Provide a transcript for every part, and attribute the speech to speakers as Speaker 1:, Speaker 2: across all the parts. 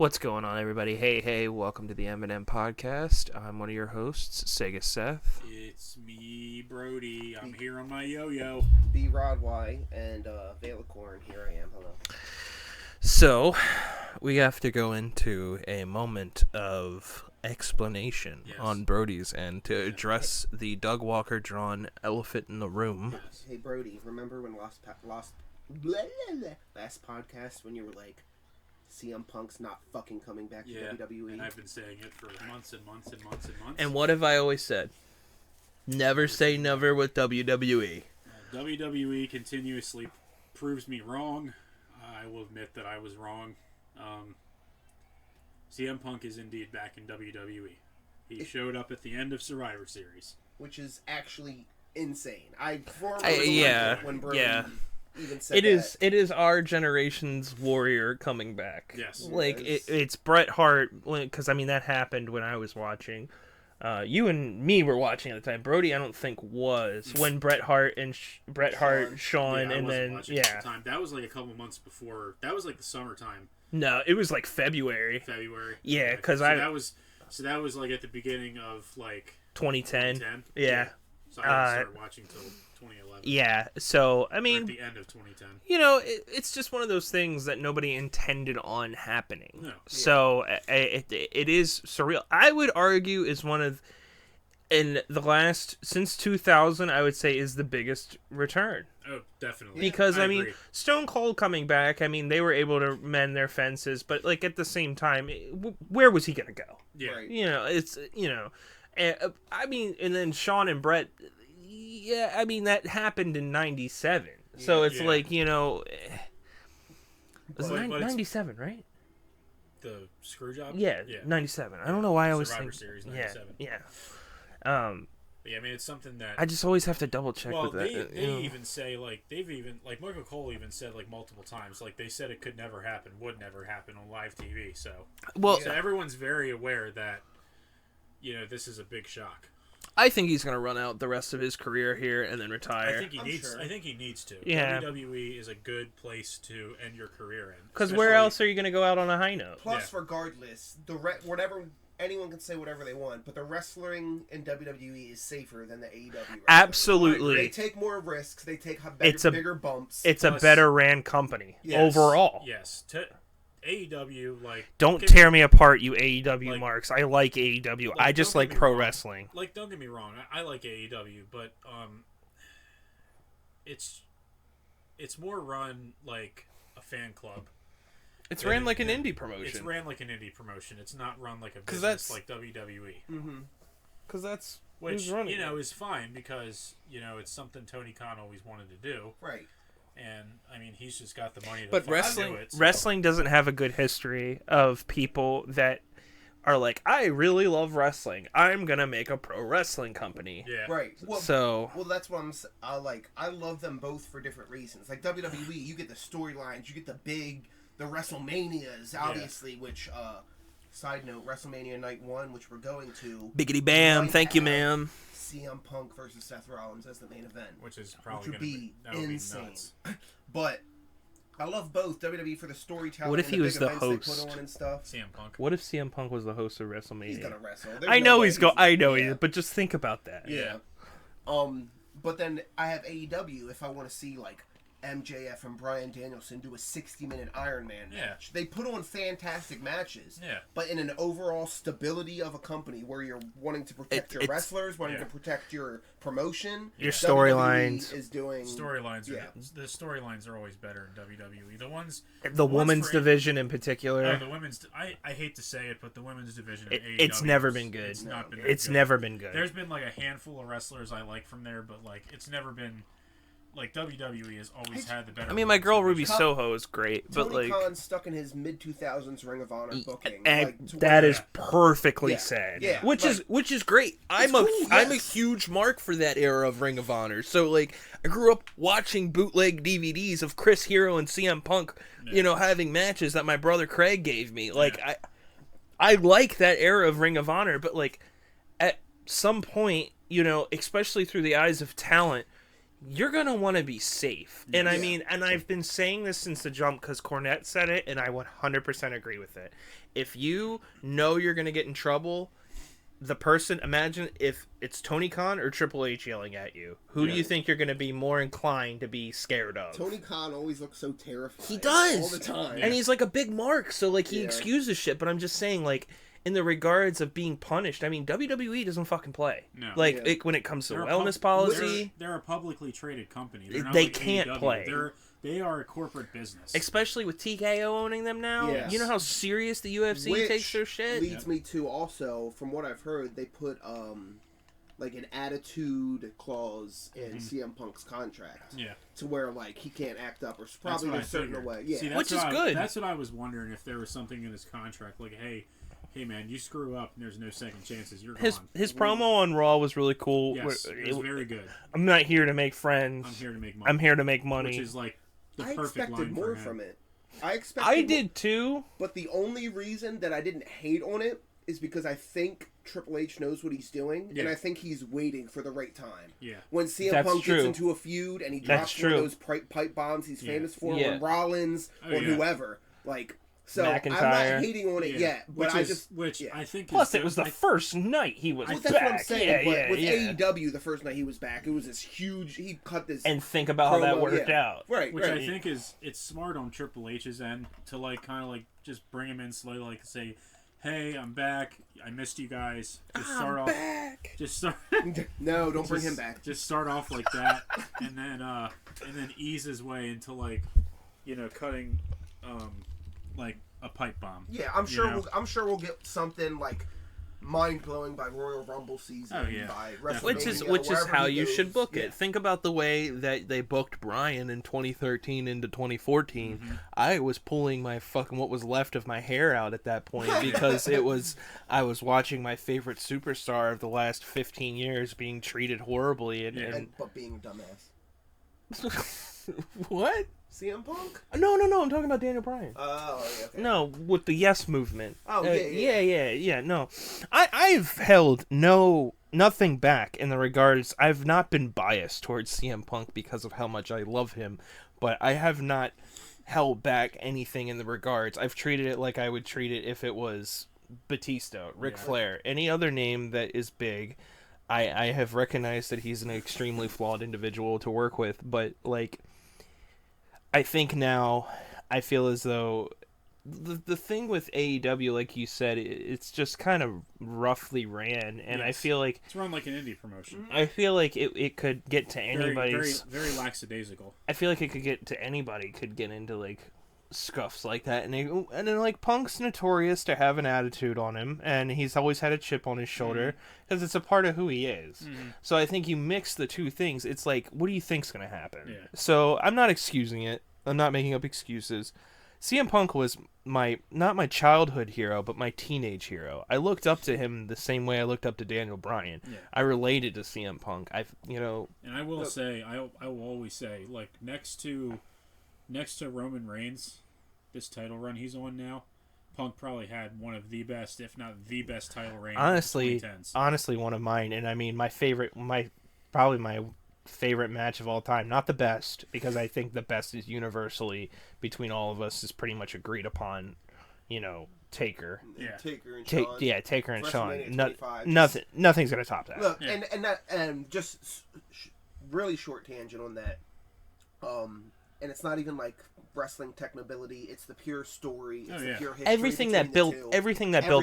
Speaker 1: What's going on, everybody? Hey, welcome to the M&M podcast. I'm one of your hosts, Sega Seth.
Speaker 2: It's me, Brody. I'm here on my yo-yo.
Speaker 3: B. Rod Y. and Valicorn. Here I am. Hello.
Speaker 1: So, we have to go into a moment of explanation on Brody's end to address the Doug Walker drawn elephant in the room.
Speaker 3: Yes. Hey, Brody, remember when last podcast when you were like, CM Punk's not fucking coming back to WWE?
Speaker 2: And I've been saying it for months and months and months and months.
Speaker 1: And what have I always said? Never say never with WWE.
Speaker 2: WWE continuously proves me wrong. I will admit that I was wrong. CM Punk is indeed back in WWE. He showed up at the end of Survivor Series.
Speaker 3: Which is actually insane. When Brody even said
Speaker 1: It is our generation's warrior coming back.
Speaker 2: Yes.
Speaker 1: Like, it's Bret Hart, because, I mean, that happened when I was watching. You and me were watching at the time. Brody, I don't think was when Bret Hart and Shawn, and then
Speaker 2: at the time. That was like a couple months before. That was like the summertime.
Speaker 1: No, it was like February. Yeah, because
Speaker 2: that was like at the beginning of like
Speaker 1: 2010.
Speaker 2: Yeah. So I didn't start watching till 2011.
Speaker 1: Yeah. So I mean,
Speaker 2: or at the end of 2010.
Speaker 1: You know, it's just one of those things that nobody intended on happening.
Speaker 2: No.
Speaker 1: So it is surreal. I would argue is one of, in the last, since 2000, I would say is the biggest return.
Speaker 2: Oh, definitely.
Speaker 1: Because, I mean,
Speaker 2: agree.
Speaker 1: Stone Cold coming back, I mean, they were able to mend their fences, but, like, at the same time, where was he going to go?
Speaker 2: Yeah.
Speaker 3: Right.
Speaker 1: You know, it's, you know, I mean, and then Shawn and Bret, yeah, I mean, that happened in 97. So it's like, you know, it's 97, right?
Speaker 2: The screw job?
Speaker 1: Yeah, 97. I don't know why I was
Speaker 2: Survivor
Speaker 1: thinking.
Speaker 2: Series, 97.
Speaker 1: Yeah.
Speaker 2: Yeah, I mean, it's something that
Speaker 1: I just always have to double check with that.
Speaker 2: They even say, like, Michael Cole even said, like, multiple times, like, they said it could never happen, would never happen on live TV, so.
Speaker 1: Well,
Speaker 2: so everyone's very aware that, you know, this is a big shock.
Speaker 1: I think he's going to run out the rest of his career here and then retire.
Speaker 2: I think he needs to.
Speaker 1: Yeah.
Speaker 2: WWE is a good place to end your career in.
Speaker 1: Because where else are you going to go out on a high note?
Speaker 3: Plus, regardless, whatever anyone can say whatever they want, but the wrestling in WWE is safer than the AEW wrestling.
Speaker 1: Absolutely.
Speaker 3: They take more risks. They take bigger bumps.
Speaker 1: It's a better ran company overall.
Speaker 2: Yes. AEW, like...
Speaker 1: Don't tear me apart, you AEW marks. I like AEW.
Speaker 2: Like,
Speaker 1: I just like pro wrestling.
Speaker 2: Like, don't get me wrong. I like AEW, but it's more run like a fan club.
Speaker 1: It's ran like an indie promotion.
Speaker 2: It's ran like an indie promotion. It's not run like a business like WWE.
Speaker 3: Mm-hmm.
Speaker 1: Because that's...
Speaker 2: Which, you know, is fine because, you know, it's something Tony Khan always wanted to do.
Speaker 3: Right.
Speaker 2: And, I mean, he's just got the money to
Speaker 1: But
Speaker 2: do it. So.
Speaker 1: Wrestling doesn't have a good history of people that are like, I really love wrestling. I'm going to make a pro wrestling company.
Speaker 3: Yeah. Right. Well, that's what I love them both for different reasons. Like WWE, you get the storylines, you get the WrestleManias, obviously, which, side note, WrestleMania Night 1, which we're going to.
Speaker 1: Biggity bam. Thank you, ma'am.
Speaker 3: CM Punk versus Seth Rollins as the main event,
Speaker 2: which is probably
Speaker 3: would be insane. But I love both WWE for the storytelling.
Speaker 1: What if he was the host?
Speaker 3: They put on and stuff.
Speaker 2: CM Punk.
Speaker 1: What if CM Punk was the host of WrestleMania?
Speaker 3: He's gonna wrestle.
Speaker 1: I know he is, but just think about that.
Speaker 3: Yeah. But then I have AEW if I want to see like MJF and Bryan Danielson do a 60-minute Iron Man match. They put on fantastic matches.
Speaker 2: Yeah.
Speaker 3: But in an overall stability of a company where you're wanting to protect your wrestlers, wanting to protect your promotion,
Speaker 1: your storylines
Speaker 3: is doing
Speaker 2: storylines. The storylines are always better in WWE.
Speaker 1: The women's division in particular.
Speaker 2: The women's. I hate to say it, but the women's division.
Speaker 1: It's never been good.
Speaker 2: It's not been.
Speaker 1: It's never been good.
Speaker 2: There's been like a handful of wrestlers I like from there, but like it's never been. Like, WWE has always had the better...
Speaker 1: I mean, my girl Ruby Soho is great, but
Speaker 3: Tony
Speaker 1: like...
Speaker 3: Khan's stuck in his mid-2000s Ring of Honor booking.
Speaker 1: That is perfectly said.
Speaker 3: Yeah.
Speaker 1: Which is great. I'm a huge mark for that era of Ring of Honor. So, like, I grew up watching bootleg DVDs of Chris Hero and CM Punk, you know, having matches that my brother Craig gave me. Like, I like that era of Ring of Honor, but, like, at some point, you know, especially through the eyes of talent... You're going to want to be safe. And I mean, and I've been saying this since the jump because Cornette said it, and I 100% agree with it. if you know you're gonna get in trouble, the person, imagine if it's Tony Khan or Triple H yelling at you. Who do you think you're gonna be more inclined to be scared of?
Speaker 3: Tony Khan always looks so terrified.
Speaker 1: He does
Speaker 3: all the time,
Speaker 1: and he's like a big mark, so like he excuses shit. But I'm just saying, like, in the regards of being punished, I mean, WWE doesn't fucking play. No. Like, when it comes to wellness policy,
Speaker 2: they're a publicly traded company.
Speaker 1: They like can't
Speaker 2: AEW.
Speaker 1: play.
Speaker 2: They are a corporate business.
Speaker 1: Especially with TKO owning them now. Yes. You know how serious the UFC takes their shit?
Speaker 3: Leads me to also, from what I've heard, they put like an attitude clause in CM Punk's contract. Yeah. To where like he can't act up or probably in a certain way. Yeah.
Speaker 1: See, which is good.
Speaker 2: That's what I was wondering, if there was something in his contract like, hey man, you screw up and there's no second chances. You're gone.
Speaker 1: His promo on Raw was really cool.
Speaker 2: Yes, it was very good.
Speaker 1: I'm not here to make friends.
Speaker 2: I'm here to make money.
Speaker 1: I'm here to make money.
Speaker 2: Which is like the
Speaker 3: I
Speaker 2: perfect
Speaker 3: expected
Speaker 2: line
Speaker 3: more
Speaker 2: for him.
Speaker 3: from it. I
Speaker 1: did too.
Speaker 3: But the only reason that I didn't hate on it is because I think Triple H knows what he's doing, and I think he's waiting for the right time. Yeah. When CM Punk gets into a feud and he drops one of those pipe bombs he's famous for, on Rollins or whoever, like. So
Speaker 1: McIntyre.
Speaker 3: I'm not hating on it yet, but
Speaker 2: I think.
Speaker 1: Plus, it was the first night he was back.
Speaker 3: That's what I'm saying. But with AEW, the first night he was back, it was this huge. He cut this.
Speaker 1: And think about how that worked out,
Speaker 3: right?
Speaker 2: Which I think it's smart on Triple H's end to like kind of like just bring him in slowly, like say, "Hey, I'm back. I missed you guys. Just start off.
Speaker 3: Back.
Speaker 2: Just start.
Speaker 3: No, don't bring him back.
Speaker 2: Just start off like that, and then ease his way into like, cutting, like a pipe bomb.
Speaker 3: Yeah, I'm sure we'll get something like mind blowing by Royal Rumble season. By WrestleMania,
Speaker 1: which is how you
Speaker 3: goes.
Speaker 1: should book it. Think about the way that they booked Bryan in 2013 into 2014. Mm-hmm. I was pulling my fucking what was left of my hair out at that point because I was watching my favorite superstar of the last 15 years being treated horribly
Speaker 3: but being a dumbass.
Speaker 1: What?
Speaker 3: CM Punk?
Speaker 1: No, I'm talking about Daniel Bryan.
Speaker 3: Oh, okay.
Speaker 1: No, with the Yes movement.
Speaker 3: Oh, yeah.
Speaker 1: No, I've held nothing back in the regards. I've not been biased towards CM Punk because of how much I love him, but I have not held back anything in the regards. I've treated it like I would treat it if it was Batista, Ric Flair, any other name that is big. I have recognized that he's an extremely flawed individual to work with, but like. I think now I feel as though the thing with AEW, like you said, it's just kind of roughly ran, and I feel like
Speaker 2: it's run like an indie promotion.
Speaker 1: I feel like it could get to anybody's
Speaker 2: very lackadaisical.
Speaker 1: I feel like it could get to anybody could get into like scuffs like that, and then like Punk's notorious to have an attitude on him, and he's always had a chip on his shoulder because it's a part of who he is. So I think you mix the two things, it's like, what do you think's gonna happen? So I'm not excusing it, I'm not making up excuses. CM Punk was not my childhood hero, but my teenage hero. I looked up to him the same way I looked up to Daniel Bryan. I related to CM Punk. And
Speaker 2: I will say, I will always say, like next to Roman Reigns, this title run he's on now, Punk probably had one of the best, if not the best title reign.
Speaker 1: Honestly, one of mine, and I mean my favorite match of all time. Not the best, because I think the best is universally between all of us is pretty much agreed upon. Taker.
Speaker 3: Yeah. Taker and Shawn.
Speaker 1: Taker and Shawn. Nothing's gonna top that.
Speaker 3: Look, and just really short tangent on that. And it's not even like wrestling technability, it's the pure story, it's the pure history.
Speaker 1: Everything that built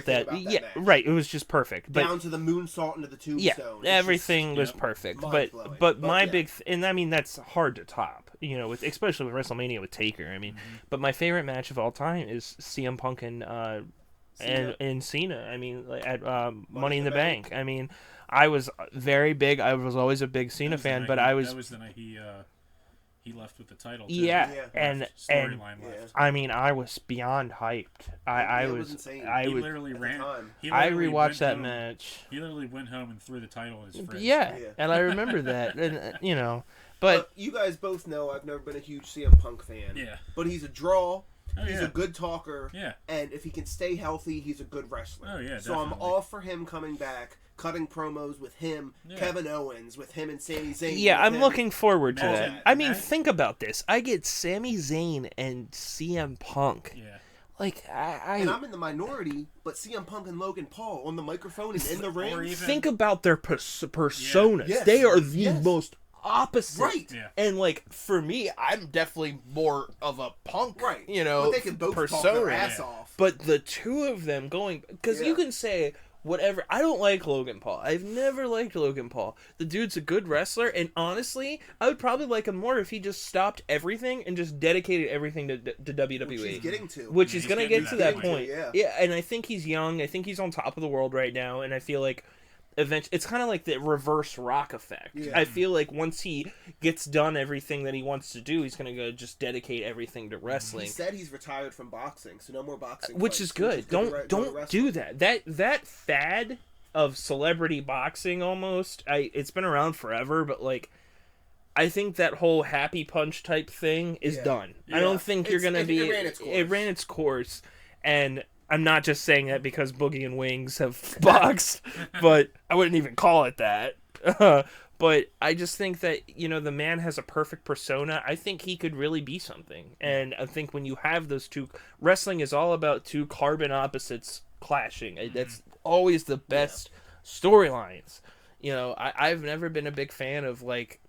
Speaker 1: that match. Right, it was just perfect.
Speaker 3: Down to the moonsault into the tombstone.
Speaker 1: Yeah, everything was perfect. But my big and I mean that's hard to top, especially with WrestleMania with Taker. I mean, but my favorite match of all time is CM Punk and Cena. I mean, at Money in the Bank. I mean, I was very big. I was always a big Cena fan, but
Speaker 2: that was the night he left with the title. Too.
Speaker 1: And I mean, I was beyond hyped. I was insane.
Speaker 2: He literally ran.
Speaker 1: I rewatched that match.
Speaker 2: He literally went home and threw the title in his fridge.
Speaker 1: Yeah, and I remember that. And but
Speaker 3: you guys both know I've never been a huge CM Punk fan.
Speaker 2: Yeah,
Speaker 3: but he's a draw. He's a good talker.
Speaker 2: Yeah,
Speaker 3: and if he can stay healthy, he's a good wrestler.
Speaker 2: Oh yeah,
Speaker 3: so I'm all for him coming back. Cutting promos with him, Kevin Owens, with him and Sami Zayn.
Speaker 1: Yeah, I'm looking forward to that. I mean, think about this. I get Sami Zayn and CM Punk Like,
Speaker 3: and I'm in the minority, but CM Punk and Logan Paul on the microphone and in the ring.
Speaker 1: Think about their personas.
Speaker 3: Yeah. Yes.
Speaker 1: They are the
Speaker 3: Yes.
Speaker 1: most opposite.
Speaker 3: Right.
Speaker 2: Yeah.
Speaker 1: And, like, for me, I'm definitely more of a Punk,
Speaker 3: Right.
Speaker 1: you know,
Speaker 3: But they can both
Speaker 1: persona.
Speaker 3: talk their ass off.
Speaker 1: But the two of them going... Because you can say... Whatever. I don't like Logan Paul. I've never liked Logan Paul. The dude's a good wrestler, and honestly, I would probably like him more if he just stopped everything and just dedicated everything to WWE.
Speaker 3: Which he's getting to.
Speaker 1: Which he's going to get to that point.
Speaker 3: Yeah,
Speaker 1: and I think he's young. I think he's on top of the world right now, and I feel like eventually it's kind of like the reverse Rock effect.
Speaker 3: Yeah.
Speaker 1: I feel like once he gets done everything that he wants to do, he's going to go just dedicate everything to wrestling.
Speaker 3: He said he's retired from boxing, so no more boxing.
Speaker 1: Which is good. Don't do that. That fad of celebrity boxing almost. It's been around forever, but like I think that whole happy punch type thing is done. Yeah. I don't think you're going to be... It ran its course. And I'm not just saying that because Boogie and Wings have boxed, but I wouldn't even call it that. But I just think that, you know, the man has a perfect persona. I think he could really be something. And I think when you have those two... Wrestling is all about two carbon opposites clashing. That's always the best storylines. You know, I've never been a big fan of, like,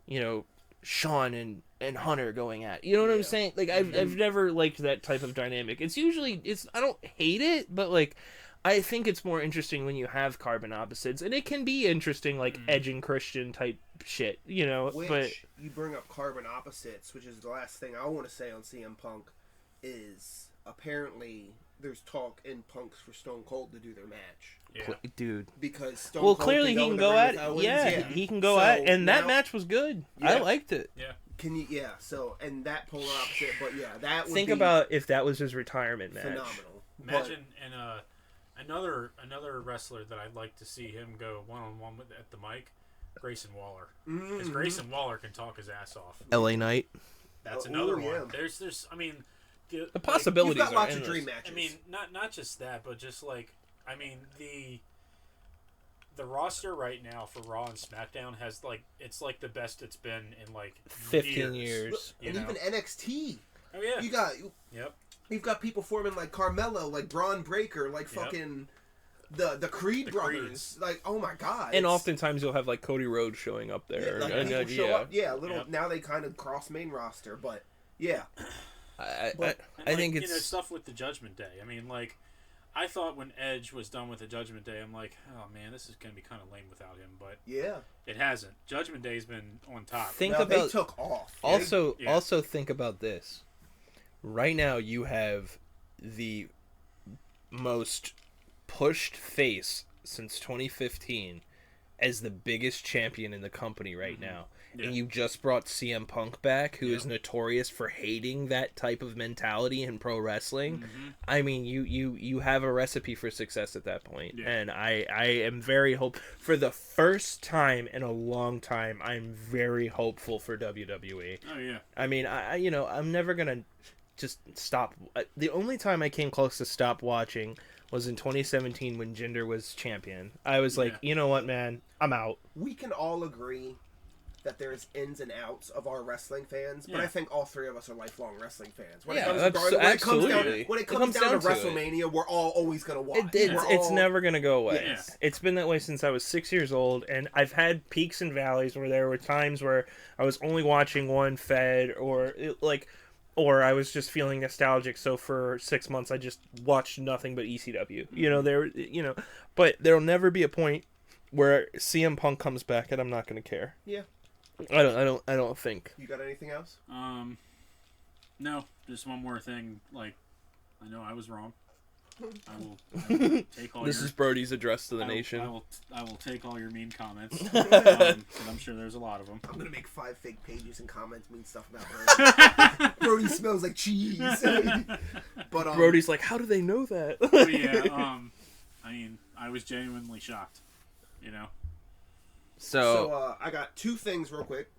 Speaker 1: you know, Shawn and Hunter going at. You know what I'm saying? Like, I've never liked that type of dynamic. It's usually... I don't hate it, but, like... I think it's more interesting when you have carbon opposites, and it can be interesting, like Edge and Christian type shit, you know. But
Speaker 3: you bring up carbon opposites, which is the last thing I want to say on CM Punk, is apparently there's talk in Punk's for Stone Cold to do their match.
Speaker 2: Yeah.
Speaker 1: Dude,
Speaker 3: because Stone Cold
Speaker 1: clearly he can go at it. Yeah, he can go at it, and that match was good. Yeah. I liked it.
Speaker 2: Yeah.
Speaker 3: Can you? Yeah. So and that polar opposite, but yeah, that would
Speaker 1: think
Speaker 3: be
Speaker 1: about if that was his retirement match.
Speaker 3: Phenomenal.
Speaker 2: Imagine another wrestler that I'd like to see him go one-on-one with at the mic, Grayson Waller. Because Grayson Waller can talk his ass off.
Speaker 1: LA Knight.
Speaker 2: That's another one. There's I mean,
Speaker 1: the possibilities
Speaker 3: you've got lots
Speaker 1: of
Speaker 3: dream matches.
Speaker 2: I mean, not just that, but just like, I mean, the roster right now for Raw and SmackDown has like, it's like the best it's been in like
Speaker 1: 15 years.
Speaker 3: And even NXT.
Speaker 2: Oh yeah.
Speaker 3: You've got people forming like Carmelo, like Braun Breaker, like fucking the Creed brothers. Creeds. Like, oh my god.
Speaker 1: And oftentimes you'll have like Cody Rhodes showing up there.
Speaker 3: Now they kind of cross main roster, but yeah.
Speaker 1: I think it's,
Speaker 2: you know, stuff with the Judgment Day. I mean, like, I thought when Edge was done with the Judgment Day, I'm like, oh man, this is gonna be kind of lame without him. But it hasn't. Judgment Day's been on top.
Speaker 3: They took off.
Speaker 1: Also think about this. Right now, you have the most pushed face since 2015 as the biggest champion in the company right now. And you just brought CM Punk back, who is notorious for hating that type of mentality in pro wrestling. I mean, you have a recipe for success at that point. And I am very for the first time in a long time, I'm very hopeful for WWE.
Speaker 2: Oh, yeah.
Speaker 1: I mean, I'm never going to just stop. The only time I came close to stop watching was in 2017 when Jinder was champion. I was like, you know what, man, I'm out.
Speaker 3: We can all agree that there's ins and outs of our wrestling fans, but I think all three of us are lifelong wrestling fans. When it comes down to WrestleMania, we're all always going to watch.
Speaker 1: It's never going to go away.
Speaker 2: Yeah.
Speaker 1: It's been that way since I was 6 years old, and I've had peaks and valleys where there were times where I was only watching one fed, or I was just feeling nostalgic. So for 6 months, I just watched nothing but ECW. But there'll never be a point where CM Punk comes back and I'm not going to care.
Speaker 3: Yeah.
Speaker 1: I don't think.
Speaker 3: You got anything else?
Speaker 2: No, just one more thing. Like, I know I was wrong. I will take all.
Speaker 1: This is Brody's address to the nation.
Speaker 2: I will take all your mean comments. I'm sure there's a lot of them.
Speaker 3: I'm gonna make 5 fake pages and comments mean stuff about Brody. Brody smells like cheese. But
Speaker 1: Brody's like, how do they know that?
Speaker 2: I mean, I was genuinely shocked. You know.
Speaker 3: So I got 2 things real quick.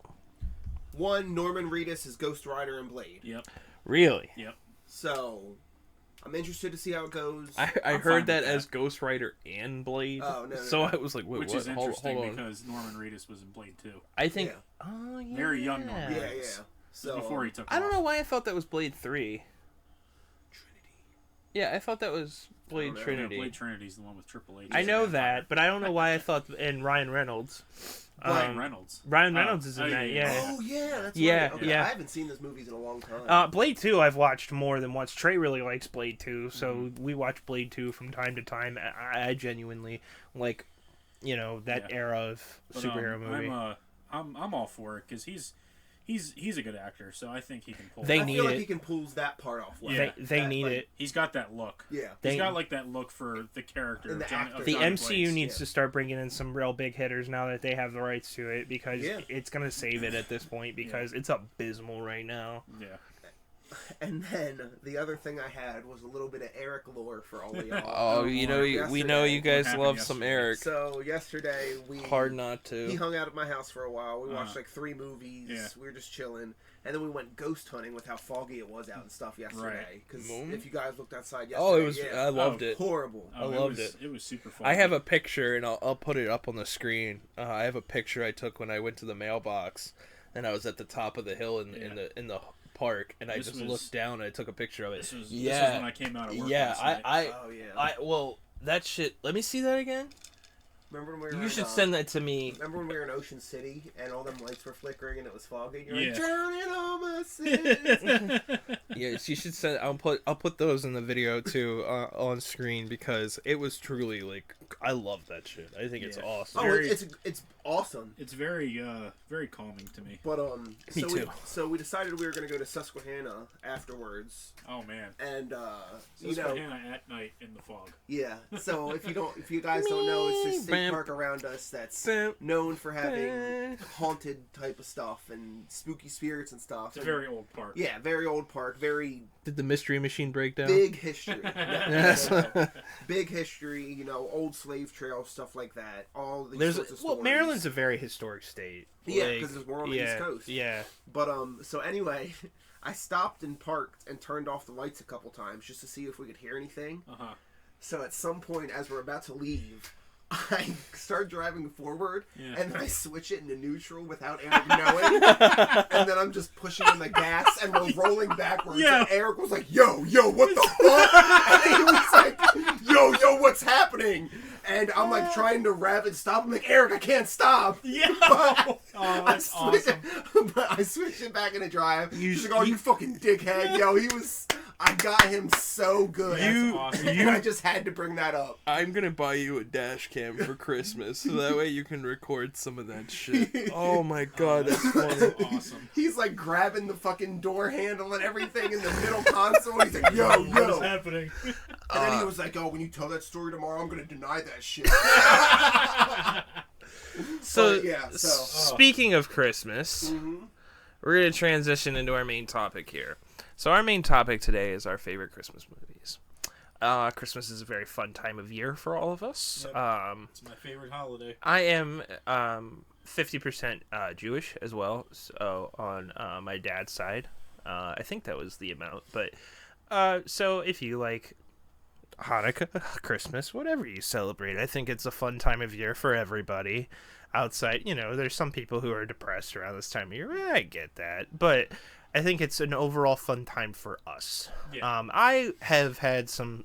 Speaker 3: One, Norman Reedus is Ghost Rider and Blade.
Speaker 2: Yep.
Speaker 1: Really?
Speaker 2: Yep.
Speaker 3: So I'm interested to see how it goes.
Speaker 1: I heard that as Ghost Rider and Blade.
Speaker 3: Oh, no.
Speaker 1: So I was like, wait,
Speaker 2: which
Speaker 1: what?
Speaker 2: is interesting because Norman Reedus was in Blade too.
Speaker 1: I think. Oh, yeah.
Speaker 2: Very young Norman Reedus.
Speaker 3: So
Speaker 2: before he took
Speaker 1: I don't know why I thought that was Blade 3. Yeah, I thought that was Blade Trinity.
Speaker 2: Yeah, Blade Trinity's the one with Triple H.
Speaker 1: I know that, but I don't know why I thought... And Ryan Reynolds.
Speaker 2: Ryan Reynolds.
Speaker 1: Ryan Reynolds is in that, yeah.
Speaker 3: Oh, yeah, that's
Speaker 1: yeah,
Speaker 3: right. Okay,
Speaker 1: yeah.
Speaker 3: I haven't seen those movies in a long time.
Speaker 1: Blade 2 I've watched more than once. Trey really likes Blade 2, so we watch Blade 2 from time to time. I genuinely like, that era of superhero movie.
Speaker 2: I'm all for it, because he's a good actor, so I think he can pull.
Speaker 3: I feel like he can pull that part off. Well.
Speaker 1: Yeah, they need it.
Speaker 2: He's got that look.
Speaker 3: Yeah,
Speaker 2: he's got like that look for the character.
Speaker 3: And
Speaker 1: the MCU needs to start bringing in some real big hitters now that they have the rights to it, because it's gonna save it at this point, because it's abysmal right now.
Speaker 2: Yeah.
Speaker 3: And then the other thing I had was a little bit of Eric lore for all of y'all.
Speaker 1: Oh, we know you guys love some Eric.
Speaker 3: So yesterday
Speaker 1: hard not to.
Speaker 3: He hung out at my house for a while. We watched like 3 movies.
Speaker 2: Yeah.
Speaker 3: We were just chilling, and then we went ghost hunting with how foggy it was out and stuff yesterday. Because if you guys looked outside yesterday,
Speaker 1: it was. I loved it.
Speaker 3: Horrible.
Speaker 2: I
Speaker 1: loved it.
Speaker 2: It was super fun.
Speaker 1: I have a picture, and I'll put it up on the screen. I have a picture I took when I went to the mailbox, and I was at the top of the hill in the park, and I just looked down and I took a picture of it.
Speaker 2: This was when I came out of work.
Speaker 1: Well, that shit. Let me see that again.
Speaker 3: Remember when we were
Speaker 1: you should send that to me.
Speaker 3: Remember when we were in Ocean City and all them lights were flickering and it was foggy? You're
Speaker 2: like,
Speaker 3: drowning all my sins.
Speaker 1: Yes, you should send. I'll put those in the video too on screen, because it was truly like, I love that shit. I think it's awesome.
Speaker 3: It's awesome.
Speaker 2: It's very very calming to me.
Speaker 3: But
Speaker 1: me too.
Speaker 3: So we decided we were going to go to Susquehanna afterwards.
Speaker 2: Oh man.
Speaker 3: And
Speaker 2: Susquehanna at night in the fog.
Speaker 3: Yeah. So if you guys don't know, it's this state park around us that's known for having haunted type of stuff and spooky spirits and stuff.
Speaker 2: It's a very old park.
Speaker 3: Yeah, very old park. Very.
Speaker 1: Did the Mystery Machine break down?
Speaker 3: Big history. Big history. Old slave trails, stuff like that. All these sorts of stories.
Speaker 1: Maryland's a very historic state.
Speaker 3: Yeah, because we're on the East Coast.
Speaker 1: Yeah.
Speaker 3: But so anyway, I stopped and parked and turned off the lights a couple times just to see if we could hear anything. So at some point, as we're about to leave, I start driving forward, and then I switch it into neutral without Eric knowing, and then I'm just pushing on the gas, and we're rolling backwards, and Eric was like, yo, what the fuck? And he was like, yo, what's happening? And I'm like trying to rev and stop. I'm like, Eric, I can't stop.
Speaker 2: Yeah.
Speaker 3: That's awesome. But I switched it back into drive. He's like, you fucking dickhead. Yo, I got him so good.
Speaker 2: That's awesome.
Speaker 3: And I just had to bring that up.
Speaker 1: I'm going to buy you a dash cam for Christmas, so that way you can record some of that shit. Oh my god, that's funny.
Speaker 2: That's awesome.
Speaker 3: He's like grabbing the fucking door handle and everything in the middle console. He's like, yo.
Speaker 2: What is happening?
Speaker 3: And then he was like, when you tell that story tomorrow, I'm going to deny that shit.
Speaker 1: So speaking of Christmas, we're going to transition into our main topic here. So our main topic today is our favorite Christmas movies. Christmas is a very fun time of year for all of us.
Speaker 2: Yep. It's my favorite holiday.
Speaker 1: I am 50% Jewish as well, so on my dad's side. I think that was the amount. But so if you like Hanukkah, Christmas, whatever you celebrate, I think it's a fun time of year for everybody. Outside, there's some people who are depressed around this time of year. I get that. But I think it's an overall fun time for us. Yeah. I have had some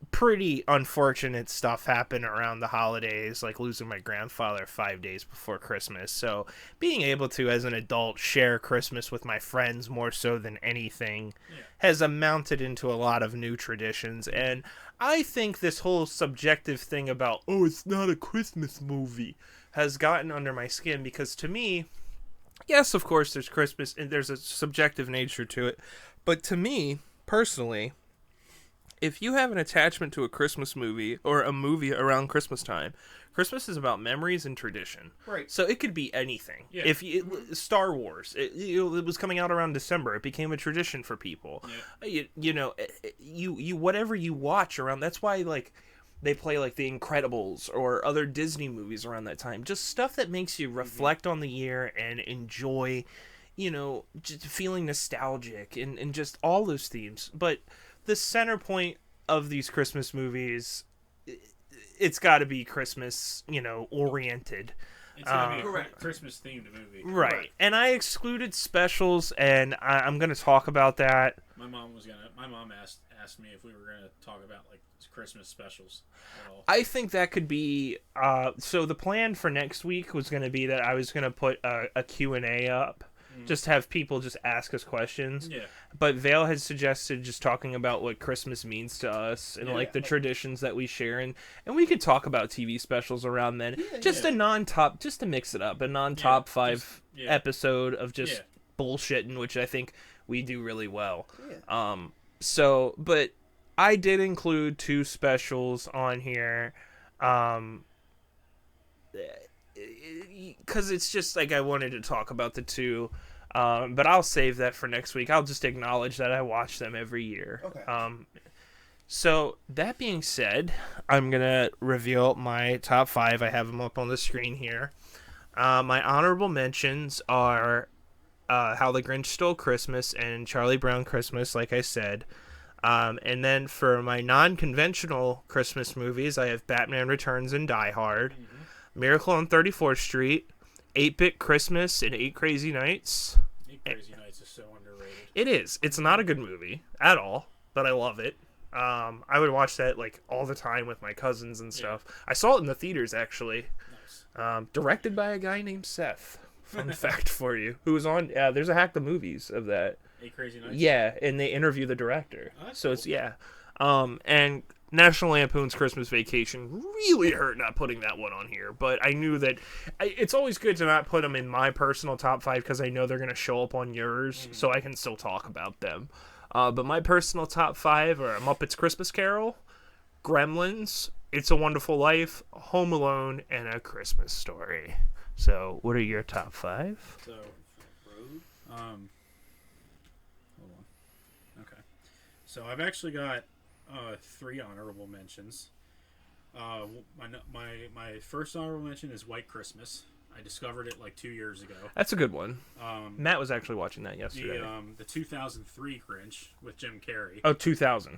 Speaker 1: pretty unfortunate stuff happen around the holidays, like losing my grandfather 5 days before Christmas. So being able to, as an adult, share Christmas with my friends more so than anything has amounted into a lot of new traditions. And I think this whole subjective thing about, it's not a Christmas movie, has gotten under my skin, because to me, yes, of course, there's Christmas, and there's a subjective nature to it. But to me, personally, if you have an attachment to a Christmas movie or a movie around Christmas time, Christmas is about memories and tradition.
Speaker 3: Right.
Speaker 1: So it could be anything. Yeah. Star Wars, it was coming out around December. It became a tradition for people. Yeah. You whatever you watch around. That's why they play like The Incredibles or other Disney movies around that time. Just stuff that makes you reflect on the year and enjoy, just feeling nostalgic and just all those themes. But the center point of these Christmas movies, it's got to be Christmas, oriented.
Speaker 2: It's gonna be a Christmas themed movie.
Speaker 1: Right. Correct. And I excluded specials, and I'm gonna talk about that.
Speaker 2: My mom asked me if we were gonna talk about like Christmas specials at all.
Speaker 1: I think that could be. So the plan for next week was gonna be that I was gonna put a Q&A up. Just have people just ask us questions. Yeah. But Vale had suggested just talking about what Christmas means to us and like the traditions that we share, and we could talk about TV specials around then. A non-top, just to mix it up, a non-top 5 episode of just bullshitting, which I think we do really well. Yeah. But I did include 2 specials on here. Because it's just like I wanted to talk about the 2, but I'll save that for next week. I'll just acknowledge that I watch them every year. Okay. So that being said, I'm gonna reveal my top 5. I have them up on the screen here. My honorable mentions are How the Grinch Stole Christmas and Charlie Brown Christmas, like I said. And then for my non-conventional Christmas movies, I have Batman Returns and Die Hard. Mm-hmm. Miracle on 34th Street, 8-Bit Christmas, and 8 Crazy Nights.
Speaker 2: 8 Crazy Nights is so underrated.
Speaker 1: It is. It's not a good movie at all, but I love it. I would watch that like all the time with my cousins and stuff. I saw it in the theaters, actually. Nice. Directed by a guy named Seth. Fun fact for you. Who was on... there's a Hack the Movies of that.
Speaker 2: 8 Crazy Nights?
Speaker 1: Yeah, and they interview the director.
Speaker 2: Oh,
Speaker 1: so
Speaker 2: cool.
Speaker 1: It's... and... National Lampoon's Christmas Vacation really hurt not putting that one on here, but I knew that it's always good to not put them in my personal top 5 because I know they're going to show up on yours, so I can still talk about them. But my personal top 5 are Muppets Christmas Carol, Gremlins, It's a Wonderful Life, Home Alone, and A Christmas Story. So, what are your top 5?
Speaker 2: So, hold on. Okay. So, I've actually got 3 honorable mentions. My first honorable mention is White Christmas. I discovered it like 2 years ago.
Speaker 1: That's a good one. Matt was actually watching that yesterday.
Speaker 2: The 2003 Grinch with Jim Carrey.
Speaker 1: Oh, 2000.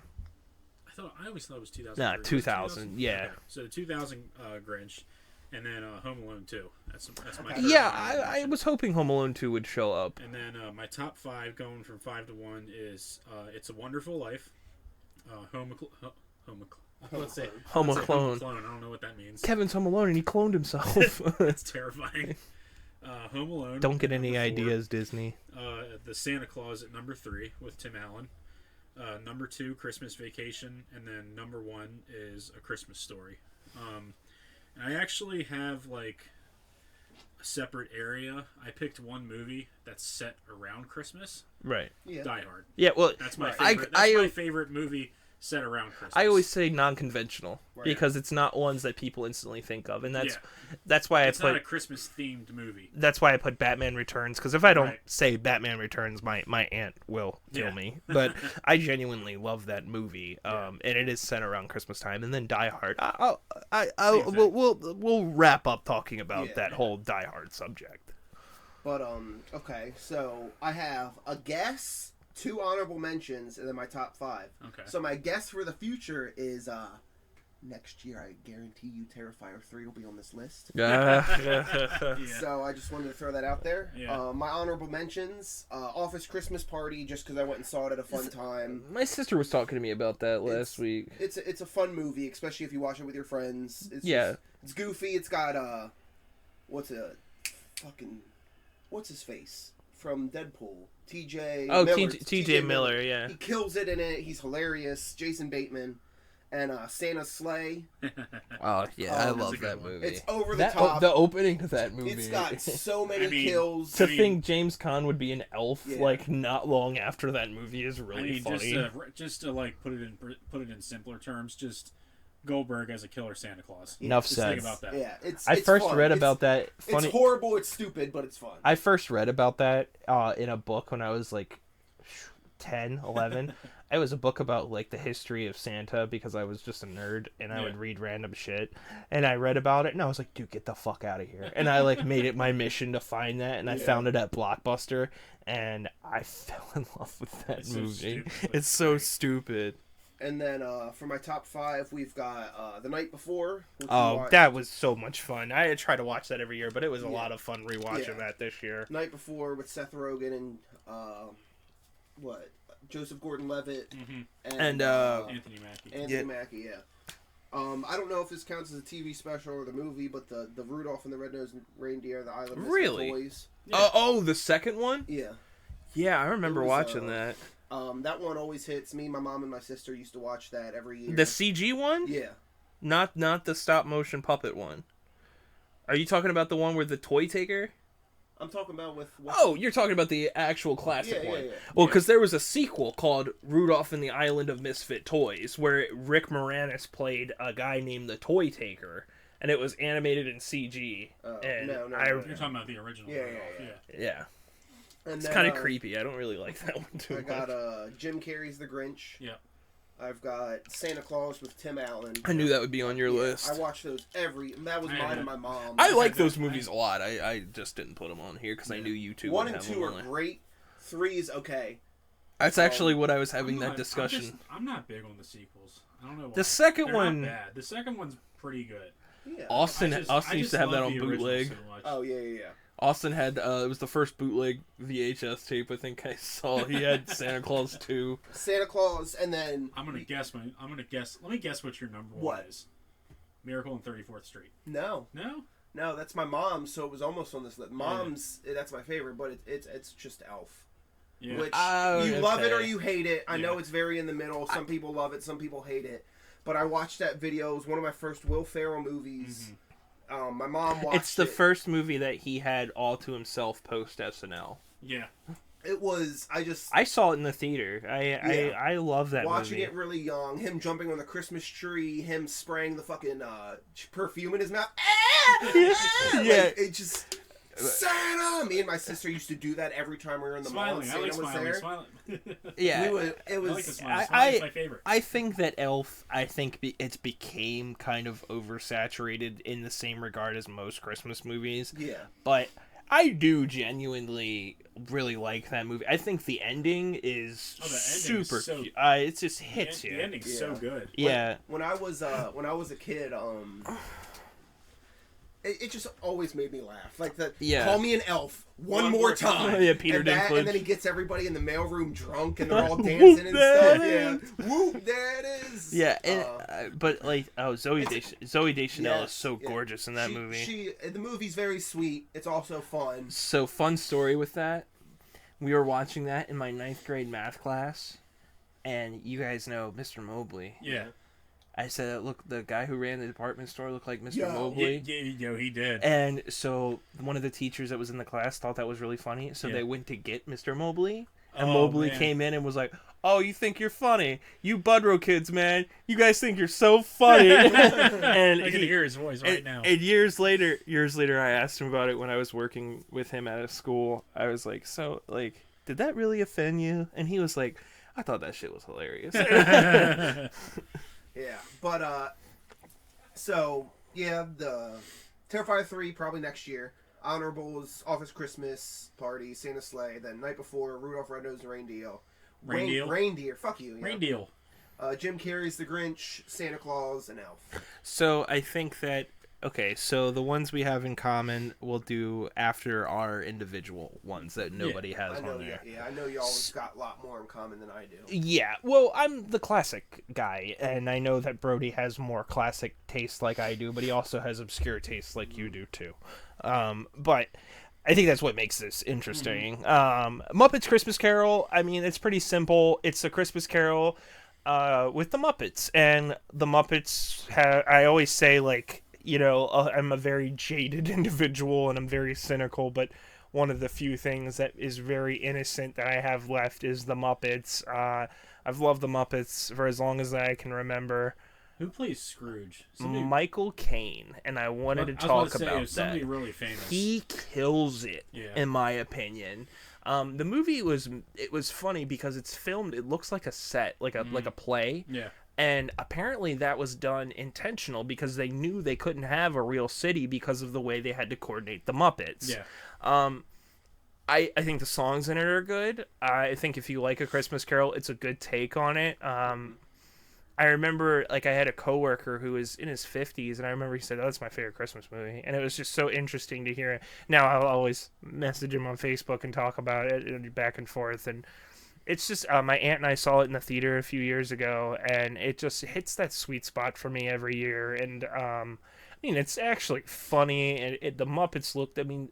Speaker 2: I always thought it was 2003.
Speaker 1: Nah, 2000. Yeah.
Speaker 2: Okay. So the 2000 Grinch, and then Home Alone 2. That's my.
Speaker 1: Yeah, I was hoping Home Alone 2 would show up.
Speaker 2: And then my top 5, going from 5 to 1, is It's a Wonderful Life. Let's say
Speaker 1: Home Alone.
Speaker 2: I don't know what that means.
Speaker 1: Kevin's Home Alone and he cloned himself.
Speaker 2: That's terrifying. Home Alone.
Speaker 1: Don't get any 4. Ideas, Disney.
Speaker 2: The Santa Claus at number 3 with Tim Allen. Number 2, Christmas Vacation, and then number 1 is A Christmas Story. And I actually have like a separate area. I picked one movie that's set around Christmas.
Speaker 1: Right.
Speaker 2: Yeah. Die Hard.
Speaker 1: Yeah, well,
Speaker 2: that's my favorite. My favorite movie set around Christmas.
Speaker 1: I always say non-conventional because it's not ones that people instantly think of, and that's why it's
Speaker 2: not a Christmas themed movie.
Speaker 1: That's why I put Batman Returns, because if I don't say Batman Returns, my aunt will kill me. But I genuinely love that movie, and it is set around Christmas time. And then Die Hard. We'll wrap up talking about that whole Die Hard subject.
Speaker 3: But okay, so I have a guess, 2 honorable mentions, and then my top 5.
Speaker 2: Okay.
Speaker 3: So my guess for the future is next year. I guarantee you, Terrifier 3 will be on this list. So I just wanted to throw that out there. Yeah. My honorable mentions: Office Christmas Party, just because I went and saw it at a fun time.
Speaker 1: My sister was talking to me about that last week.
Speaker 3: It's a fun movie, especially if you watch it with your friends. It's goofy. It's got what's his face from Deadpool? TJ.
Speaker 1: Oh,
Speaker 3: Miller.
Speaker 1: TJ Miller, yeah.
Speaker 3: He kills it in it. He's hilarious. Jason Bateman. And Santa's Sleigh.
Speaker 1: Oh, yeah. I love that movie.
Speaker 3: It's over the top.
Speaker 1: The opening of that movie.
Speaker 3: It's got so many kills.
Speaker 1: To think James Caan would be an elf like not long after that movie is really funny.
Speaker 2: Just to like put it in simpler terms, just Goldberg as a killer Santa Claus.
Speaker 1: Enough said.
Speaker 2: Think about that.
Speaker 3: Yeah, it's
Speaker 1: I first read about that.
Speaker 3: Funny. It's horrible. It's stupid, but it's fun.
Speaker 1: I first read about that in a book when I was like 10, 11. It was a book about like the history of Santa because I was just a nerd and I would read random shit. And I read about it and I was like, dude, get the fuck out of here. And I like made it my mission to find that, and I found it at Blockbuster and I fell in love with that movie. It's so stupid.
Speaker 3: And then for my top 5, we've got The Night Before.
Speaker 1: Oh, that was so much fun. I try to watch that every year, but it was a lot of fun rewatching that this year.
Speaker 3: Night Before with Seth Rogen and Joseph Gordon-Levitt and
Speaker 2: Anthony Mackie.
Speaker 3: Anthony Mackie, yeah. I don't know if this counts as a TV special or the movie, but the Rudolph and the Red-Nosed Reindeer, the Island of Misfit Toys.
Speaker 1: Yeah. The second one?
Speaker 3: Yeah.
Speaker 1: Yeah, I remember watching that.
Speaker 3: That one always hits. Me, my mom, and my sister used to watch that every year.
Speaker 1: The CG one?
Speaker 3: Yeah.
Speaker 1: Not the stop-motion puppet one. Are you talking about the one with the toy taker?
Speaker 3: I'm talking about with...
Speaker 1: you're talking about the actual classic one.
Speaker 3: Yeah.
Speaker 1: Well, because there was a sequel called Rudolph and the Island of Misfit Toys, where Rick Moranis played a guy named the Toy Taker, and it was animated in CG.
Speaker 3: No.
Speaker 2: You're talking about the original.
Speaker 1: Yeah.
Speaker 3: And
Speaker 1: it's
Speaker 3: then,
Speaker 1: kind of creepy. I don't really like that one too much.
Speaker 3: I got Jim Carrey's The Grinch.
Speaker 2: Yeah.
Speaker 3: I've got Santa Claus with Tim Allen.
Speaker 1: I knew that would be on your list.
Speaker 3: I watched those that was mine and my mom.
Speaker 1: I like those movies a lot. I just didn't put them on here because I knew you two
Speaker 3: 1 and 2 are great. 3 is okay.
Speaker 1: That's actually what I was having that discussion.
Speaker 2: I'm not big on the sequels. I don't know why.
Speaker 1: The second one...
Speaker 2: Not bad. The second one's pretty good.
Speaker 3: Yeah.
Speaker 1: Austin used to have that on bootleg.
Speaker 2: So
Speaker 3: oh, yeah.
Speaker 1: Austin had, it was the first bootleg VHS tape I think I saw. He had Santa Claus 2.
Speaker 3: Santa Claus, and then...
Speaker 2: Let me guess what your number one is. Miracle on 34th Street.
Speaker 3: No.
Speaker 2: No?
Speaker 3: No, that's my mom's, so it was almost on this list. Mom's, that's my favorite, but it's just Elf. Yeah. Which, you love it or you hate it. I know it's very in the middle. Some people love it, some people hate it. But I watched that video. It was one of my first Will Ferrell movies. My mom watched it.
Speaker 1: It's the first movie that he had all to himself post SNL.
Speaker 2: Yeah.
Speaker 3: It was,
Speaker 1: I saw it in the theater. I love that
Speaker 3: Watching
Speaker 1: movie.
Speaker 3: it really young, him jumping on the Christmas tree, him spraying the fucking perfume in his mouth.
Speaker 1: Yeah.
Speaker 3: It just... Santa! Me and my sister used to do that every time we were in the mall. Santa was there.
Speaker 2: Smiling.
Speaker 1: Yeah.
Speaker 3: It was...
Speaker 2: Smiling's my favorite.
Speaker 1: I think that Elf, it's became kind of oversaturated in the same regard as most Christmas movies.
Speaker 3: Yeah.
Speaker 1: But I do genuinely really like that movie. I think the ending is super cute. It just hits you.
Speaker 2: The ending's so good.
Speaker 1: Yeah.
Speaker 3: When I was a kid, it just always made me laugh. Like call me an elf one more time.
Speaker 1: Yeah, Peter Dinklage.
Speaker 3: And then he gets everybody in the mailroom drunk, and they're all dancing and stuff. Yeah, whoop, there it is.
Speaker 1: Yeah, and but Zooey Deschanel is so gorgeous in that movie.
Speaker 3: The movie's very sweet. It's also fun.
Speaker 1: So fun story with that. We were watching that in my 9th grade math class, and you guys know Mr. Mobley.
Speaker 2: Yeah.
Speaker 1: I said, look, the guy who ran the department store looked like Mr. Mobley.
Speaker 2: Yeah, he did.
Speaker 1: And so one of the teachers that was in the class thought that was really funny, so they went to get Mr. Mobley. And Mobley came in and was like, oh, you think you're funny? You Budrow kids, man. You guys think you're so funny. And
Speaker 2: I can hear his voice right now.
Speaker 1: And years later, I asked him about it when I was working with him at a school. I was like, so, did that really offend you? And he was like, I thought that shit was hilarious.
Speaker 3: Yeah, but, the Terrifier 3, probably next year. Honorables, Office Christmas Party, Santa Sleigh, then Night Before, Rudolph Red-Nosed Reindeer. Reindeer, fuck you. Yeah.
Speaker 2: Reindeer.
Speaker 3: Jim Carrey's The Grinch, Santa Claus, and Elf.
Speaker 1: So, I think that, so the ones we have in common we'll do after our individual ones that nobody has on there.
Speaker 3: Yeah, I know y'all have got a lot more in common than I do.
Speaker 1: Yeah, well, I'm the classic guy, and I know that Brody has more classic taste like I do, but he also has obscure tastes like you do too. But I think that's what makes this interesting. Muppets Christmas Carol, I mean, it's pretty simple. It's a Christmas Carol with the Muppets, and the Muppets I always say, I'm a very jaded individual and I'm very cynical, but one of the few things that is very innocent that I have left is the Muppets. I've loved the Muppets for as long as I can remember.
Speaker 2: Who plays Scrooge?
Speaker 1: Michael Caine, and I wanted to talk about that.
Speaker 2: Somebody really famous.
Speaker 1: He kills it, in my opinion. The movie was funny because it's filmed. It looks like a set, like a play. Yeah. And apparently that was done intentional because they knew they couldn't have a real city because of the way they had to coordinate the Muppets. Yeah. I think the songs in it are good. I think if you like A Christmas Carol, it's a good take on it.
Speaker 4: I remember, like, I had a coworker who was in his 50s, and I remember he said, "Oh, that's my favorite Christmas movie," and it was just so interesting to hear it. Now I'll always message him on Facebook and talk about it and back and forth, and it's just my aunt and I saw it in the theater a few years ago, and it just hits that sweet spot for me every year. And I mean, it's actually funny, and the Muppets looked. I mean,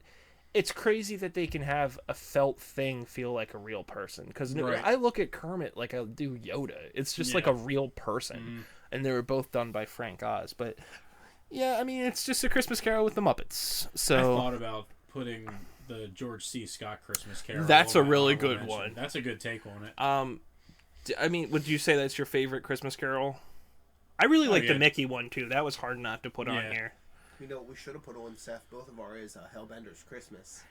Speaker 4: it's crazy that they can have a felt thing feel like a real person. Because I look at Kermit like I do Yoda. It's just like a real person, and they were both done by Frank Oz. But yeah, I mean, it's just A Christmas Carol with the Muppets. So
Speaker 2: I thought about putting the George C. Scott Christmas Carol.
Speaker 1: That's a really good one.
Speaker 2: That's a good take on it.
Speaker 1: I mean, would you say that's your favorite Christmas Carol?
Speaker 4: I really like the Mickey one too. That was hard not to put on here.
Speaker 3: You know what we should have put on, Seth? Both of ours is Hellbender's Christmas.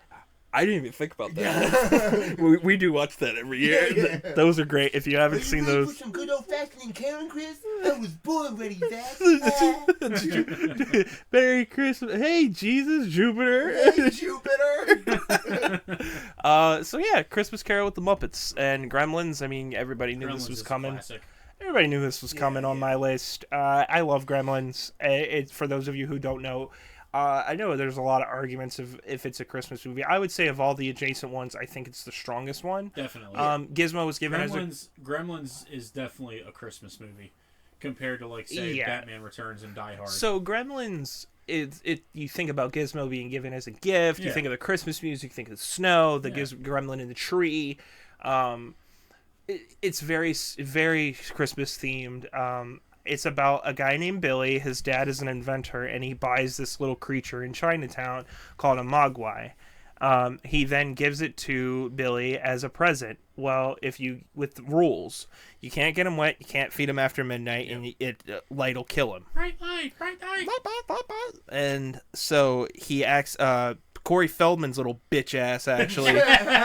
Speaker 1: I didn't even think about that. we do watch that every year.
Speaker 3: Yeah.
Speaker 4: Those are great. If you haven't seen those,
Speaker 3: Put some good old fashioned Karen, Chris. I was born ready, Zach.
Speaker 4: Merry Christmas. Hey, Jesus, Jupiter.
Speaker 3: Hey, Jupiter.
Speaker 4: So yeah, Christmas Carol with the Muppets and Gremlins. I mean, everybody knew this was coming. Everybody knew this was coming on my list. I love Gremlins. It's for those of you who don't know. I know there's a lot of arguments of if it's a Christmas movie. I would say of all the adjacent ones, I think it's the strongest one.
Speaker 2: Definitely.
Speaker 4: Gizmo was given
Speaker 2: Gremlins is definitely a Christmas movie compared to, like, say, Batman Returns and Die Hard.
Speaker 4: So Gremlins, you think about Gizmo being given as a gift. You think of the Christmas music. You think of the snow. The gremlin in the tree. It's very, very Christmas themed. It's about a guy named Billy. His dad is an inventor, and he buys this little creature in Chinatown called a mogwai. He then gives it to Billy as a present. Well, with rules, you can't get him wet, you can't feed him after midnight, and light will kill him.
Speaker 2: Bright light.
Speaker 4: And so he acts. Corey Feldman's little bitch ass actually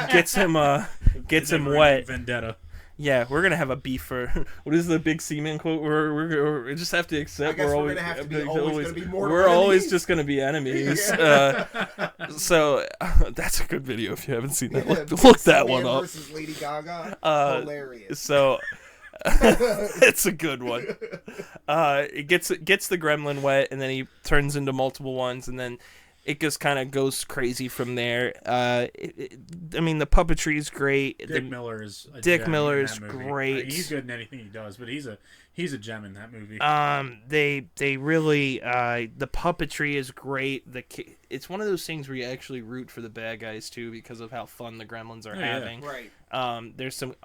Speaker 4: gets him wet.
Speaker 2: Vendetta.
Speaker 4: Yeah, we're gonna have a beef for what is the big seaman quote? We just have to accept we're always just gonna be enemies. So that's a good video if you haven't seen that. Look that one up.
Speaker 3: Versus Lady Gaga. Hilarious.
Speaker 4: So it's a good one. It gets the gremlin wet, and then he turns into multiple ones, and then it just kind of goes crazy from there. I mean, the puppetry is great.
Speaker 2: Dick Miller is
Speaker 4: great.
Speaker 2: He's good in anything he does, but he's a gem in that movie.
Speaker 4: They really the puppetry is great. It's one of those things where you actually root for the bad guys too because of how fun the Gremlins are having.
Speaker 3: Right.
Speaker 4: There's some.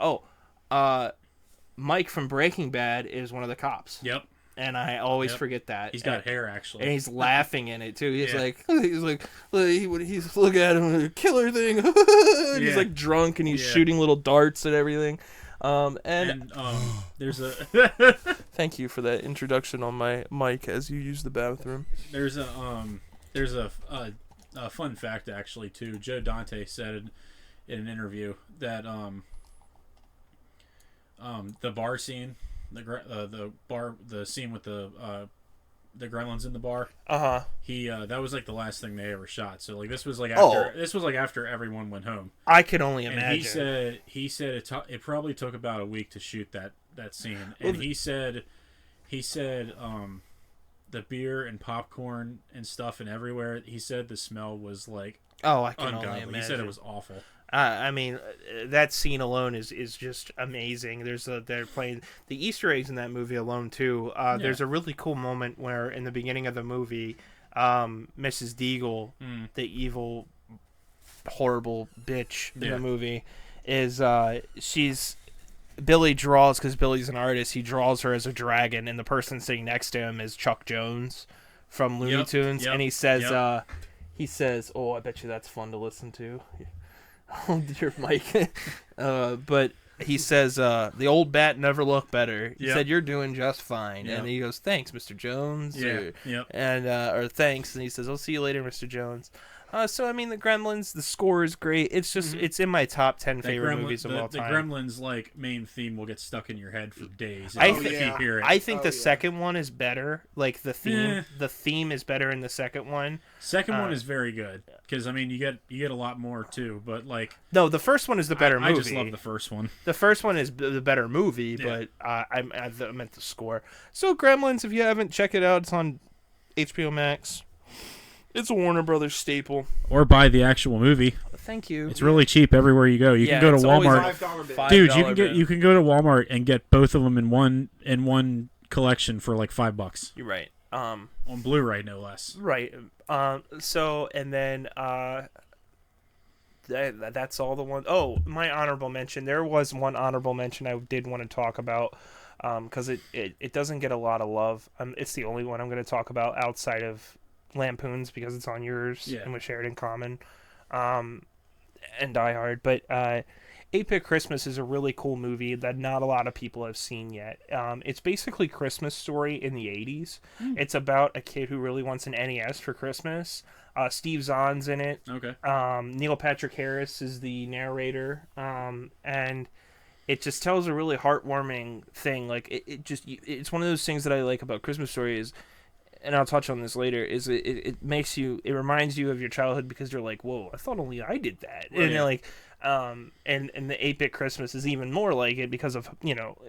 Speaker 4: Mike from Breaking Bad is one of the cops.
Speaker 2: Yep.
Speaker 4: And I always forget that.
Speaker 2: He's got hair, actually.
Speaker 4: And he's laughing in it, too. He's like, he's look at him, killer thing. He's like drunk and he's shooting little darts at everything.
Speaker 2: There's a...
Speaker 1: Thank you for that introduction on my mic as you use the bathroom.
Speaker 2: There's a fun fact, actually, too. Joe Dante said in an interview that the bar scene... the scene with the gremlins in the bar. He that was like the last thing they ever shot. So like this was like after everyone went home.
Speaker 4: I could only
Speaker 2: and
Speaker 4: imagine.
Speaker 2: He said it probably took about a week to shoot that scene. And he said the beer and popcorn and stuff and everywhere. He said the smell was like
Speaker 4: I can
Speaker 2: ungodly.
Speaker 4: only imagine.
Speaker 2: He said it was awful.
Speaker 4: I mean, that scene alone is just amazing. They're playing the Easter eggs in that movie alone too. There's a really cool moment where in the beginning of the movie, Mrs. Deagle, the evil, horrible bitch in the movie, is Billy draws because Billy's an artist. He draws her as a dragon, and the person sitting next to him is Chuck Jones from Looney Tunes, and he says, "Oh, I bet you that's fun to listen to." Oh, dear Mike. But he says, the old bat never looked better. He said, "You're doing just fine." And he goes, "Thanks, Mr. Jones." Or thanks. And he says, "I'll see you later, Mr. Jones." So I mean, the Gremlins, the score is great. It's just it's in my top 10 favorite movies of all time.
Speaker 2: The Gremlins like main theme will get stuck in your head for days
Speaker 4: if
Speaker 2: you hear it.
Speaker 4: I think the second one is better. Like the theme is better in the second one.
Speaker 2: Second one is very good because I mean you get a lot more too. But like
Speaker 4: no, the first one is the better movie.
Speaker 2: I just love the first one.
Speaker 4: The first one is the better movie, but I meant the score. So Gremlins, if you haven't, check it out. It's on HBO Max. It's a Warner Brothers staple.
Speaker 2: Or buy the actual movie.
Speaker 4: Thank you.
Speaker 2: It's really cheap everywhere you go. You can go to Walmart. Dude, you can go to Walmart and get both of them in one collection for like $5.
Speaker 4: You're right.
Speaker 2: On Blu-ray, no less.
Speaker 4: Right. So and then that's all the one. Oh, my honorable mention. There was one honorable mention I did want to talk about. Because it doesn't get a lot of love. It's the only one I'm going to talk about outside of Lampoons because it's on yours and we share it in common, and Die Hard. But 8-Bit Christmas is a really cool movie that not a lot of people have seen yet. It's basically Christmas Story in the 80s. It's about a kid who really wants an NES for Christmas. Steve Zahn's in it.
Speaker 2: Okay.
Speaker 4: Neil Patrick Harris is the narrator, and it just tells a really heartwarming thing. Like it's one of those things that I like about Christmas Story is, and I'll touch on this later, is it reminds you of your childhood because you're like, whoa, I thought only I did that. Right. And you're like, and the 8-Bit Christmas is even more like it because of,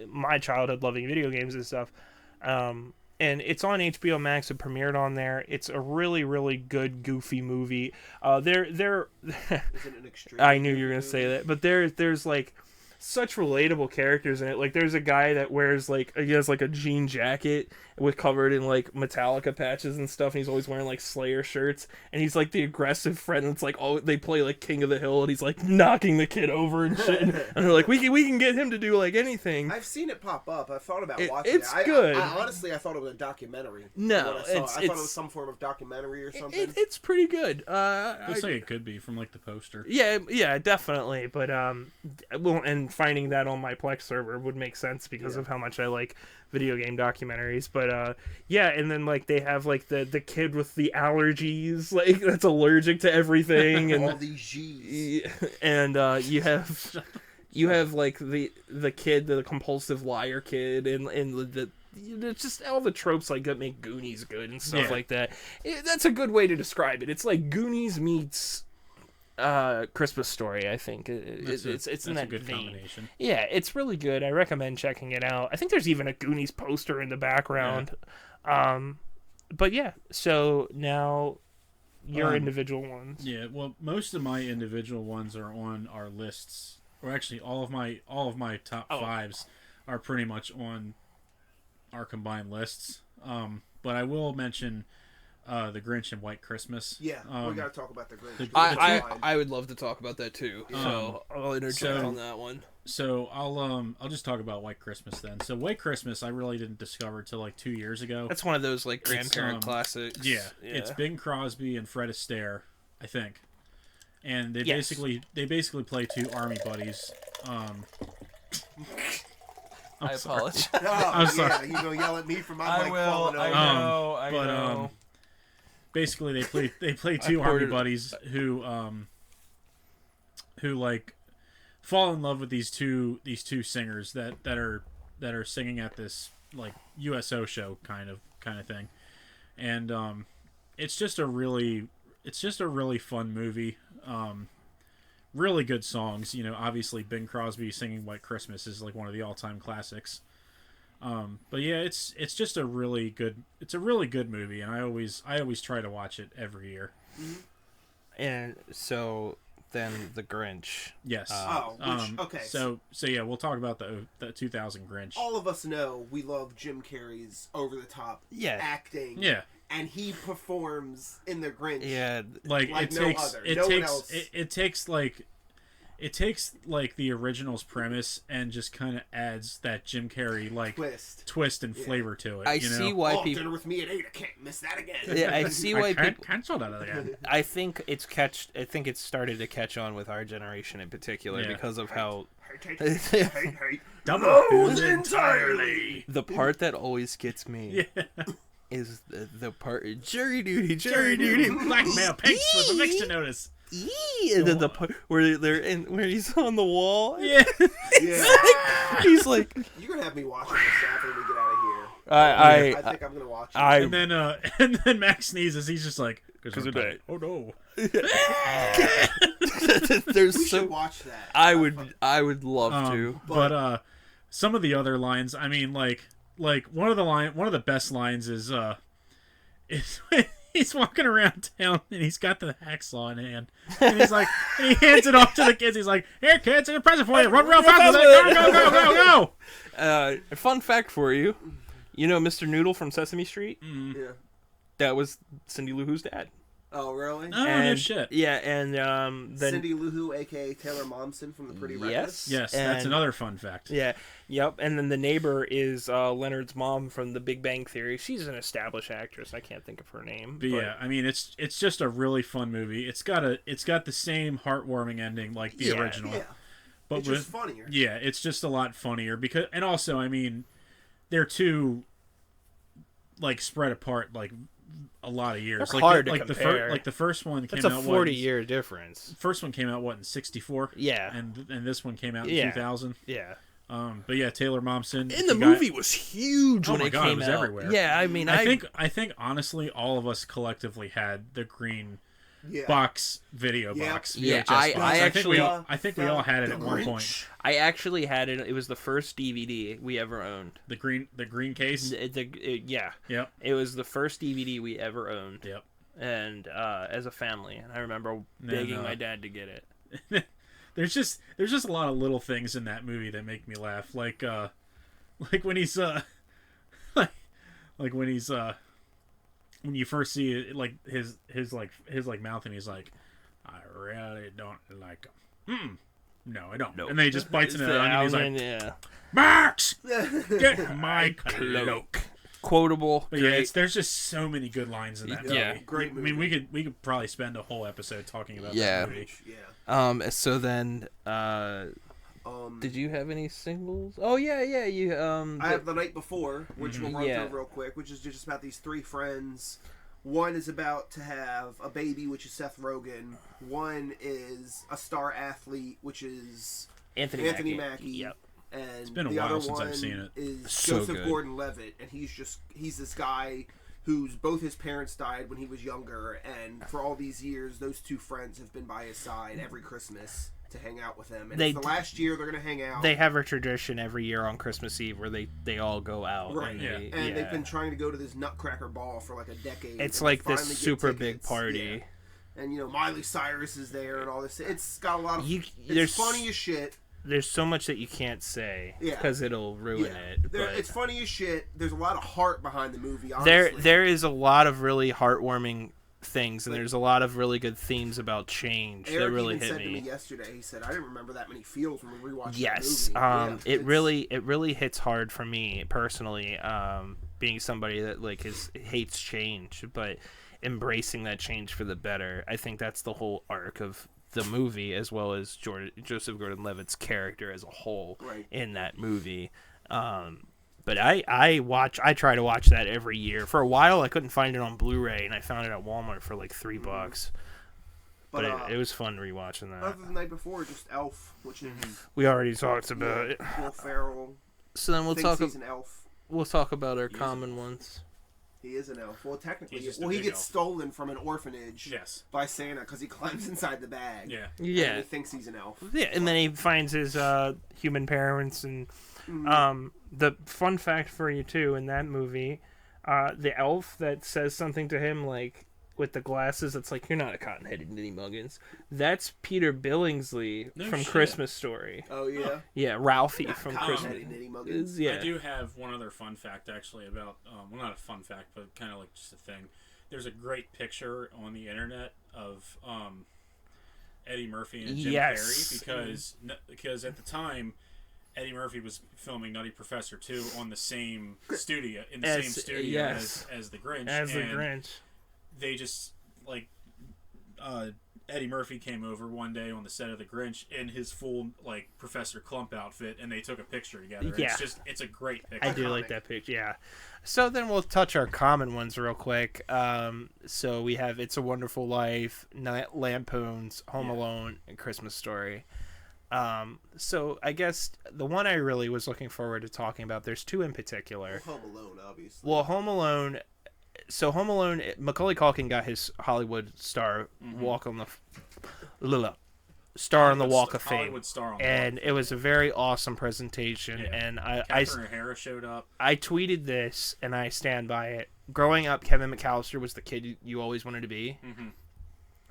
Speaker 4: my childhood loving video games and stuff. And it's on HBO Max. It premiered on there. It's a really, really good, goofy movie.
Speaker 3: Is it an extreme?
Speaker 4: I knew you were gonna say that, but there's like such relatable characters in it. Like there's a guy that wears he has like a jean jacket with covered in like Metallica patches and stuff, and he's always wearing like Slayer shirts, and he's like the aggressive friend that's like, oh, they play like King of the Hill, and he's like knocking the kid over and shit, and they're like, we can get him to do like anything.
Speaker 3: I've seen it pop up. I thought about watching it.
Speaker 4: It's good.
Speaker 3: I honestly thought it was a documentary.
Speaker 4: No,
Speaker 3: I thought it was some form of documentary or something.
Speaker 4: It's pretty good.
Speaker 2: Looks like it could be from like the poster.
Speaker 4: Yeah, definitely. But and finding that on my Plex server would make sense because of how much I like video game documentaries. But and then like they have like the kid with the allergies, like that's allergic to everything, and
Speaker 3: all these G's.
Speaker 4: And you have like the kid, the compulsive liar kid, and the just all the tropes like that make Goonies good and stuff like that. That's a good way to describe it. It's like Goonies meets Christmas Story. I think it's in that
Speaker 2: a good
Speaker 4: vein.
Speaker 2: Combination.
Speaker 4: Yeah, it's really good. I recommend checking it out. I think there's even a Goonies poster in the background. But yeah, so now your individual ones.
Speaker 2: Yeah, well, most of my individual ones are on our lists, or actually all of my top fives are pretty much on our combined lists. But I will mention The Grinch and White Christmas.
Speaker 3: Yeah, we gotta talk about The Grinch.
Speaker 1: I would love to talk about that too. So I'll interject on that one.
Speaker 2: So I'll just talk about White Christmas then. So White Christmas I really didn't discover till like 2 years ago.
Speaker 1: That's one of those like grandparent classics.
Speaker 2: Yeah, it's Bing Crosby and Fred Astaire, I think, and they basically play two army buddies.
Speaker 1: I apologize.
Speaker 3: I'm sorry. You gonna yell at me for my mic falling over?
Speaker 1: I know.
Speaker 2: Basically, they play two army buddies who like fall in love with these two singers that are singing at this like USO show kind of thing, and it's just a really fun movie. Really good songs, obviously Bing Crosby singing White Christmas is like one of the all-time classics. But yeah, it's just a really good movie, and I always try to watch it every year.
Speaker 4: And so then The Grinch.
Speaker 2: Yes.
Speaker 3: Okay.
Speaker 2: So yeah, we'll talk about the 2000 Grinch.
Speaker 3: All of us know we love Jim Carrey's over the top acting.
Speaker 2: Yeah.
Speaker 3: And he performs in The Grinch.
Speaker 4: Yeah,
Speaker 3: like no other. No one else.
Speaker 2: It takes the original's premise and just kind of adds that Jim Carrey like twist and flavor to it.
Speaker 1: I see why people
Speaker 3: dinner with me at 8. I can't miss that again.
Speaker 1: Yeah, I see why people
Speaker 2: cancel that again.
Speaker 4: I think it's started to catch on with our generation in particular because of how
Speaker 3: double entirely.
Speaker 1: The part that always gets me is the part jury duty.
Speaker 2: Blackmail pigs with a mixture notice.
Speaker 1: And then the part where where he's on the wall.
Speaker 2: Yeah.
Speaker 1: He's like,
Speaker 3: you're gonna have me watching this after we get out of here.
Speaker 1: I
Speaker 3: think I'm gonna watch it.
Speaker 2: And then Max sneezes. He's just like,
Speaker 1: because of that.
Speaker 2: Oh no.
Speaker 3: We should watch that.
Speaker 1: I would love to.
Speaker 2: But some of the other lines, I mean, like one of the best lines is he's walking around town and he's got the hacksaw in hand and he's like, and he hands it off to the kids. He's like, "Here, kids, here's a present for you. Run real fast with it. Go.
Speaker 1: A fun fact for you: you know Mr. Noodle from Sesame Street?
Speaker 2: Mm-hmm.
Speaker 3: Yeah.
Speaker 1: That was Cindy Lou Who's dad.
Speaker 3: Oh, really?
Speaker 2: Oh, no shit.
Speaker 1: Yeah, and then
Speaker 3: Cindy Lou Who, a.k.a. Taylor Momsen from The Pretty Reckless.
Speaker 2: Yes,
Speaker 1: and
Speaker 2: that's another fun fact.
Speaker 1: Yeah, yep. And then the neighbor is Leonard's mom from The Big Bang Theory. She's an established actress. I can't think of her name.
Speaker 2: But yeah, I mean, it's just a really fun movie. It's got the same heartwarming ending like the original.
Speaker 3: Yeah.
Speaker 2: But
Speaker 3: it's just funnier.
Speaker 2: Yeah, it's just a lot funnier because, and also, I mean, they're two like spread apart like a lot of years.
Speaker 1: That's
Speaker 2: like
Speaker 1: hard to
Speaker 2: like
Speaker 1: compare.
Speaker 2: the first one came
Speaker 1: That's
Speaker 2: out
Speaker 1: a 40-year difference.
Speaker 2: First one came out in 1964.
Speaker 1: Yeah,
Speaker 2: and this one came out in 2000.
Speaker 1: Yeah.
Speaker 2: But yeah, Taylor Momsen.
Speaker 1: And the movie was huge when it came
Speaker 2: it was
Speaker 1: out.
Speaker 2: everywhere.
Speaker 1: Yeah, I mean,
Speaker 2: I think honestly, all of us collectively had the green box video box.
Speaker 1: Yeah,
Speaker 2: VHS box. I think we all had it at one
Speaker 3: Grinch.
Speaker 2: point.
Speaker 1: I actually had it. It was the first DVD we ever owned.
Speaker 2: The green case.
Speaker 1: Yeah.
Speaker 2: Yep.
Speaker 1: It was the first DVD we ever owned.
Speaker 2: Yep.
Speaker 1: And as a family, and I remember begging my dad to get it.
Speaker 2: There's just a lot of little things in that movie that make me laugh. Like when he's when you first see it, like his mouth, and he's like, "I really don't like him." No, I don't. Nope. And then he just bites into the onion. He's like,
Speaker 1: "Yeah,
Speaker 2: Max, get my cloak."
Speaker 1: Quotable.
Speaker 2: But yeah, there's just so many good lines in that movie.
Speaker 1: Yeah,
Speaker 3: great movie.
Speaker 2: I mean, we could probably spend a whole episode talking about that movie.
Speaker 3: Yeah.
Speaker 1: So then, did you have any singles? Oh yeah. You
Speaker 3: I have The Night Before, which we'll run through real quick, which is just about these three friends. One is about to have a baby, which is Seth Rogen. One is a star athlete, which is Anthony Mackie.
Speaker 1: Yep.
Speaker 3: And
Speaker 2: it's been a
Speaker 3: the
Speaker 2: while
Speaker 3: other
Speaker 2: since
Speaker 3: one
Speaker 2: I've seen it.
Speaker 3: Is
Speaker 1: so
Speaker 3: Joseph
Speaker 1: good.
Speaker 3: Gordon-Levitt, and he's this guy whose both his parents died when he was younger, and for all these years, those two friends have been by his side every Christmas to hang out with him. And it's the last year they're going to hang out.
Speaker 1: They have a tradition every year on Christmas Eve where they all go out.
Speaker 3: Right, and they've been trying to go to this Nutcracker Ball for like a decade.
Speaker 1: It's like this super big party.
Speaker 3: Yeah. And, Miley Cyrus is there and all this. It's got a lot of... it's funny as shit.
Speaker 1: There's so much that you can't say because it'll ruin it.
Speaker 3: It's funny as shit. There's a lot of heart behind the movie, honestly.
Speaker 1: There is a lot of really heartwarming things, and there's a lot of really good themes about change that really hit me.
Speaker 3: Eric said to me yesterday, he said, I didn't remember that many feels when we rewatched
Speaker 1: the movie. It really hits hard for me personally, being somebody that hates change, but embracing that change for the better. I think that's the whole arc of the movie, as well as Joseph Gordon-Levitt's character as a whole in that movie. But I try to watch that every year. For a while, I couldn't find it on Blu-ray, and I found it at Walmart for like $3. But it was fun rewatching that.
Speaker 3: Other than The Night Before, just Elf, which is
Speaker 1: we already talked about it.
Speaker 3: Will Ferrell.
Speaker 1: So then
Speaker 3: he's an elf.
Speaker 1: We'll talk about our common ones.
Speaker 3: He is an elf. Well, technically, he gets stolen from an orphanage by Santa because he climbs inside the bag.
Speaker 2: Yeah.
Speaker 3: And he thinks he's an elf.
Speaker 1: Yeah, and then he finds his human parents. And the fun fact for you, too, in that movie, the elf that says something to him, like, with the glasses, it's like, you're not a cotton-headed Nitty Muggins. That's Peter Billingsley from Christmas Story.
Speaker 3: Oh, yeah?
Speaker 1: Yeah, Ralphie from Christmas.
Speaker 3: Nitty Muggins.
Speaker 1: Yeah.
Speaker 2: I do have one other fun fact, actually, about, well, not a fun fact, but kind of like just a thing. There's a great picture on the internet of Eddie Murphy and Jim Carrey, because at the time, Eddie Murphy was filming Nutty Professor 2 on the same studio, as the Grinch.
Speaker 1: The Grinch.
Speaker 2: They just Eddie Murphy came over one day on the set of The Grinch in his full like Professor Clump outfit, and they took a picture together.
Speaker 4: Yeah.
Speaker 2: It's a great picture.
Speaker 4: I do like that picture. Yeah. So then we'll touch our common ones real quick. So we have It's a Wonderful Life, Night Lampoons, Home Alone, and Christmas Story. So I guess the one I really was looking forward to talking about, there's two in particular.
Speaker 3: Home Alone, obviously.
Speaker 4: Well, Home Alone, Macaulay Culkin got his Hollywood star walk on the star on the Walk of Fame,
Speaker 2: Hollywood star on the
Speaker 4: and it was a very awesome presentation.
Speaker 2: Yeah.
Speaker 4: And
Speaker 2: Catherine O'Hara showed up.
Speaker 4: I tweeted this, and I stand by it. Growing up, Kevin McAllister was the kid you always wanted to be.
Speaker 2: Mm-hmm.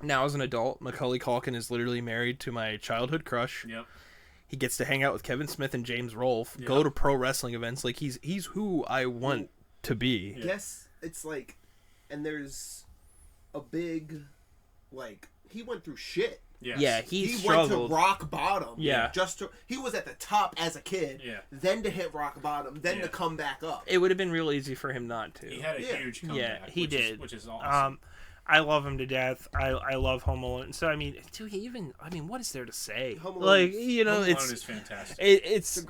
Speaker 4: Now, as an adult, Macaulay Culkin is literally married to my childhood crush.
Speaker 2: Yep.
Speaker 4: He gets to hang out with Kevin Smith and James Rolfe, go to pro wrestling events. Like, he's who I want to be.
Speaker 3: I guess it's like, and there's a big, like, he went through shit.
Speaker 2: Yes.
Speaker 4: Yeah, he
Speaker 3: went
Speaker 4: struggled.
Speaker 3: to rock bottom.
Speaker 4: Yeah.
Speaker 3: He was at the top as a kid.
Speaker 2: Yeah.
Speaker 3: Then to hit rock bottom. Then to come back up.
Speaker 4: It would have been real easy for him not to.
Speaker 2: He had a huge comeback.
Speaker 4: Yeah, he did.
Speaker 2: Which is awesome.
Speaker 4: I love him to death. I love Home Alone. So I mean, what is there to say?
Speaker 3: Home
Speaker 4: Like,
Speaker 2: Home Alone
Speaker 4: it's
Speaker 2: is fantastic.
Speaker 3: It's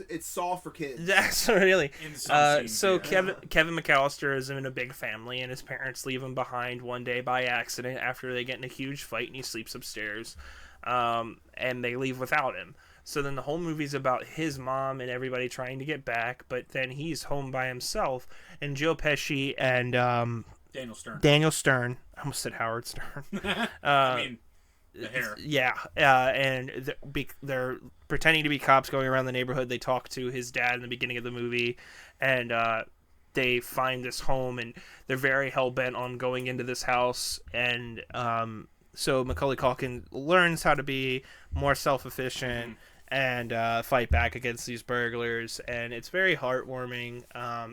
Speaker 3: it's Saw for kids.
Speaker 4: That's really.
Speaker 2: In some scenes,
Speaker 4: So
Speaker 2: yeah.
Speaker 4: Kevin McAllister is in a big family, and his parents leave him behind one day by accident after they get in a huge fight, and he sleeps upstairs, and they leave without him. So then the whole movie's about his mom and everybody trying to get back, but then he's home by himself, and Joe Pesci and Daniel Stern. I almost said Howard Stern.
Speaker 2: I mean, the hair.
Speaker 4: Yeah, and they're pretending to be cops going around the neighborhood. They talk to his dad in the beginning of the movie, and they find this home, and they're very hell-bent on going into this house. And so Macaulay Culkin learns how to be more self-efficient and fight back against these burglars, and it's very heartwarming.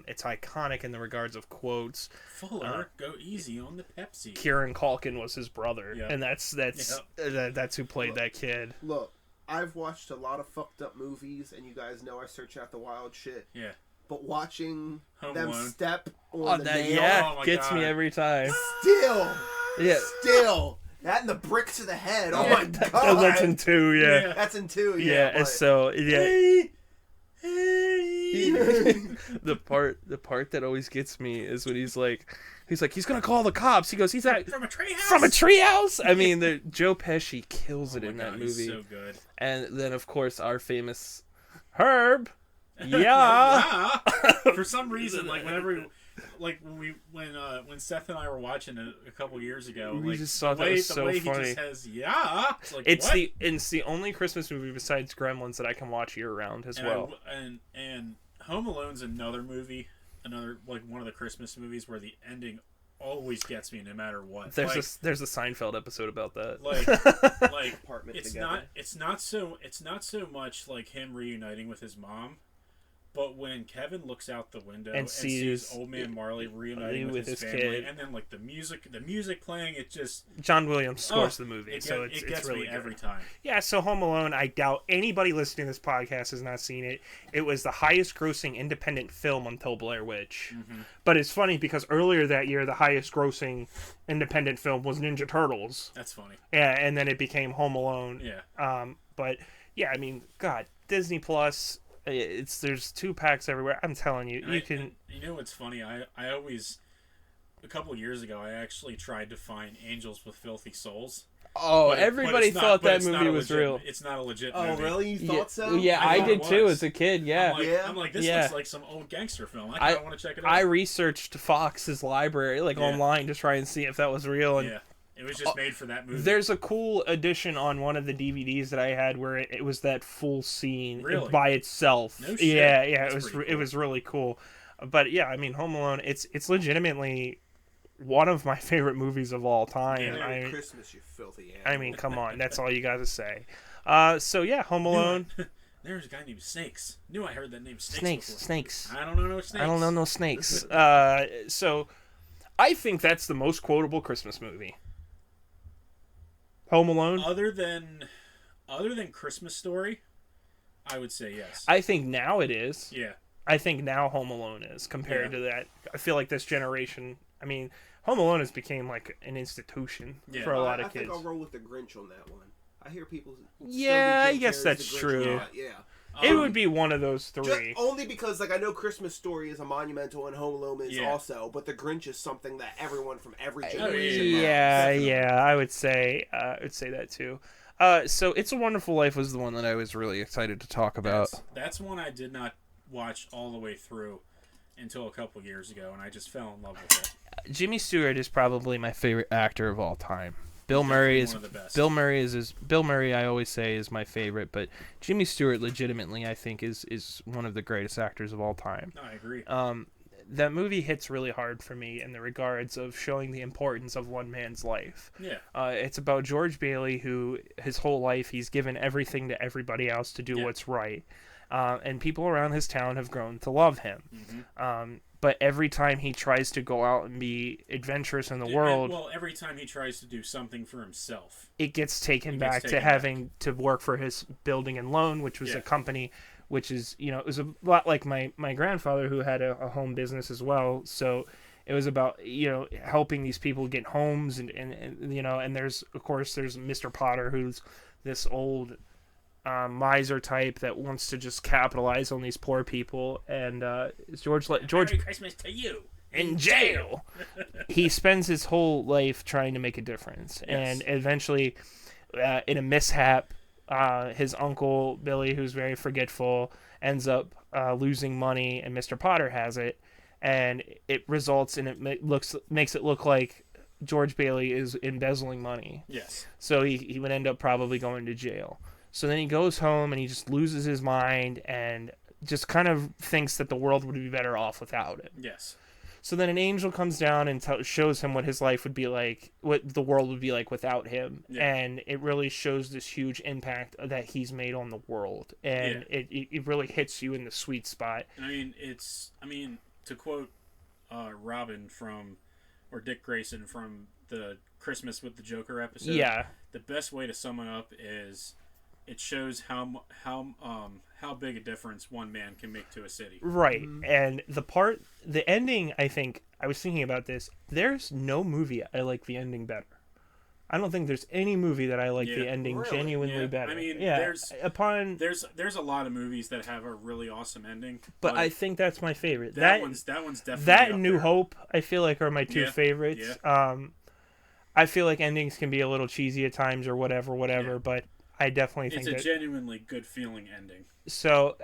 Speaker 4: It's iconic in the regards of quotes.
Speaker 2: Fuller, go easy on the Pepsi.
Speaker 4: Kieran Culkin was his brother, and that's who played that kid.
Speaker 3: Look, I've watched a lot of fucked up movies, and you guys know I search out the wild shit.
Speaker 2: Yeah.
Speaker 3: But watching
Speaker 2: Home
Speaker 3: them
Speaker 2: Alone.
Speaker 3: step on the nail,
Speaker 4: gets
Speaker 2: God.
Speaker 4: me every time.
Speaker 3: Still. That and the brick to the head. Oh my god.
Speaker 4: Oh, that's in 2, yeah.
Speaker 3: That's in 2,
Speaker 4: Yeah,
Speaker 3: but...
Speaker 4: so
Speaker 2: Hey.
Speaker 4: the part that always gets me is when he's gonna call the cops. He goes, he's at
Speaker 2: From a treehouse.
Speaker 4: From a treehouse. I mean, Joe Pesci kills it in that movie.
Speaker 2: He's so good.
Speaker 4: And then of course our famous Herb. Yeah.
Speaker 2: For some reason, like when Seth and I were watching it a couple years ago,
Speaker 4: We
Speaker 2: like,
Speaker 4: just thought
Speaker 2: the
Speaker 4: that
Speaker 2: way,
Speaker 4: was so
Speaker 2: the way
Speaker 4: funny.
Speaker 2: he just has it's like,
Speaker 4: It's
Speaker 2: what?
Speaker 4: it's the only Christmas movie besides Gremlins that I can watch year round as well.
Speaker 2: And Home Alone's another movie, like one of the Christmas movies where the ending always gets me no matter what.
Speaker 4: There's a Seinfeld episode about that.
Speaker 2: Like
Speaker 3: Apartment
Speaker 2: it's
Speaker 3: together.
Speaker 2: not so much like him reuniting with his mom. But when Kevin looks out the window and sees Old Man Marley reuniting with his family,
Speaker 4: kid,
Speaker 2: and then like the music playing, it just
Speaker 4: John Williams scores the movie,
Speaker 2: it
Speaker 4: it's
Speaker 2: gets
Speaker 4: really
Speaker 2: me
Speaker 4: good.
Speaker 2: every time.
Speaker 4: Yeah, so Home Alone, I doubt anybody listening to this podcast has not seen it. It was the highest grossing independent film until Blair Witch. But it's funny because earlier that year, the highest grossing independent film was Ninja Turtles.
Speaker 2: That's funny.
Speaker 4: Yeah, and then it became Home Alone.
Speaker 2: Yeah.
Speaker 4: But yeah, I mean, God, Disney Plus. There's 2-packs everywhere. I'm telling you,
Speaker 2: You know what's funny? I always, a couple of years ago, I actually tried to find Angels with Filthy Souls.
Speaker 1: Oh, everybody thought that movie was real.
Speaker 2: It's not a legit
Speaker 3: Oh,
Speaker 2: movie.
Speaker 3: really? You thought so?
Speaker 1: Yeah, I did too as a kid. Yeah.
Speaker 2: I'm like, this looks like some old gangster film. I want to check it out.
Speaker 1: I researched Fox's library online to try and see if that was real. And
Speaker 2: it was just made for that movie.
Speaker 4: There's a cool edition on one of the DVDs that I had where it was that full scene by itself.
Speaker 2: No shit.
Speaker 4: Yeah,
Speaker 2: That's
Speaker 4: it was really cool. But yeah, I mean, Home Alone, it's legitimately one of my favorite movies of all time.
Speaker 3: Yeah,
Speaker 4: I mean,
Speaker 3: Christmas, you filthy animal.
Speaker 4: I mean, come on, that's all you got to say. So yeah, Home Alone.
Speaker 2: There's a guy named Snakes. Knew I heard that name Snakes before.
Speaker 4: Snakes.
Speaker 2: I don't know no snakes.
Speaker 4: I don't know no snakes. So I think that's the most quotable Christmas movie. Home Alone.
Speaker 2: Other than Christmas Story, I would say yes.
Speaker 4: I think now it is.
Speaker 2: Yeah.
Speaker 4: I think now Home Alone is compared to that. I feel like this generation. I mean, Home Alone has became like an institution for a lot of kids.
Speaker 3: I think I'll roll with the Grinch on that one. I hear people.
Speaker 4: Yeah, I guess that's true.
Speaker 3: Yeah.
Speaker 4: It would be one of those three.
Speaker 3: Only because, like, I know Christmas Story is a monumental and Home Alone is also, but The Grinch is something that everyone from every generation
Speaker 4: Yeah, I would say that too. So It's a Wonderful Life was the one that I was really excited to talk about.
Speaker 2: That's one I did not watch all the way through until a couple years ago, and I just fell in love with it.
Speaker 4: Jimmy Stewart is probably my favorite actor of all time. Bill Murray is Bill Murray. I always say is my favorite, but Jimmy Stewart, legitimately, I think is one of the greatest actors of all time.
Speaker 2: No, I agree.
Speaker 4: That movie hits really hard for me in the regards of showing the importance of one man's life.
Speaker 2: Yeah.
Speaker 4: It's about George Bailey, who his whole life he's given everything to everybody else to do what's right, and people around his town have grown to love him. Mm-hmm. But every time he tries to go out and be adventurous in the world...
Speaker 2: Well, every time he tries to do something for himself...
Speaker 4: It gets taken back to having to work for his building and loan, which was a company, which is, it was a lot like my grandfather who had a home business as well. So it was about, helping these people get homes and there's Mr. Potter, who's this old... miser type that wants to just capitalize on these poor people, and George
Speaker 2: Merry Christmas to you
Speaker 4: in jail. He spends his whole life trying to make a difference, and eventually, in a mishap, his uncle Billy, who's very forgetful, ends up losing money, and Mr. Potter has it, and it results in makes it look like George Bailey is embezzling money.
Speaker 2: Yes.
Speaker 4: So he would end up probably going to jail. So then he goes home and he just loses his mind and just kind of thinks that the world would be better off without him.
Speaker 2: Yes.
Speaker 4: So then an angel comes down and shows him what his life would be like, what the world would be like without him. Yeah. And it really shows this huge impact that he's made on the world. And it really hits you in the sweet spot.
Speaker 2: To quote Robin or Dick Grayson from the Christmas with the Joker episode.
Speaker 4: Yeah.
Speaker 2: The best way to sum it up is... It shows how big a difference one man can make to a city.
Speaker 4: Right. And the ending, I think, I was thinking about this. There's no movie I like the ending better. I don't think there's any movie that I like the ending genuinely better.
Speaker 2: I mean, there's a lot of movies that have a really awesome ending.
Speaker 4: But I think that's my favorite.
Speaker 2: That one's definitely
Speaker 4: that
Speaker 2: up
Speaker 4: and New
Speaker 2: there.
Speaker 4: Hope, I feel like, are my two favorites.
Speaker 2: Yeah.
Speaker 4: I feel like endings can be a little cheesy at times or whatever, but I definitely think
Speaker 2: it's a genuinely good feeling ending.
Speaker 4: So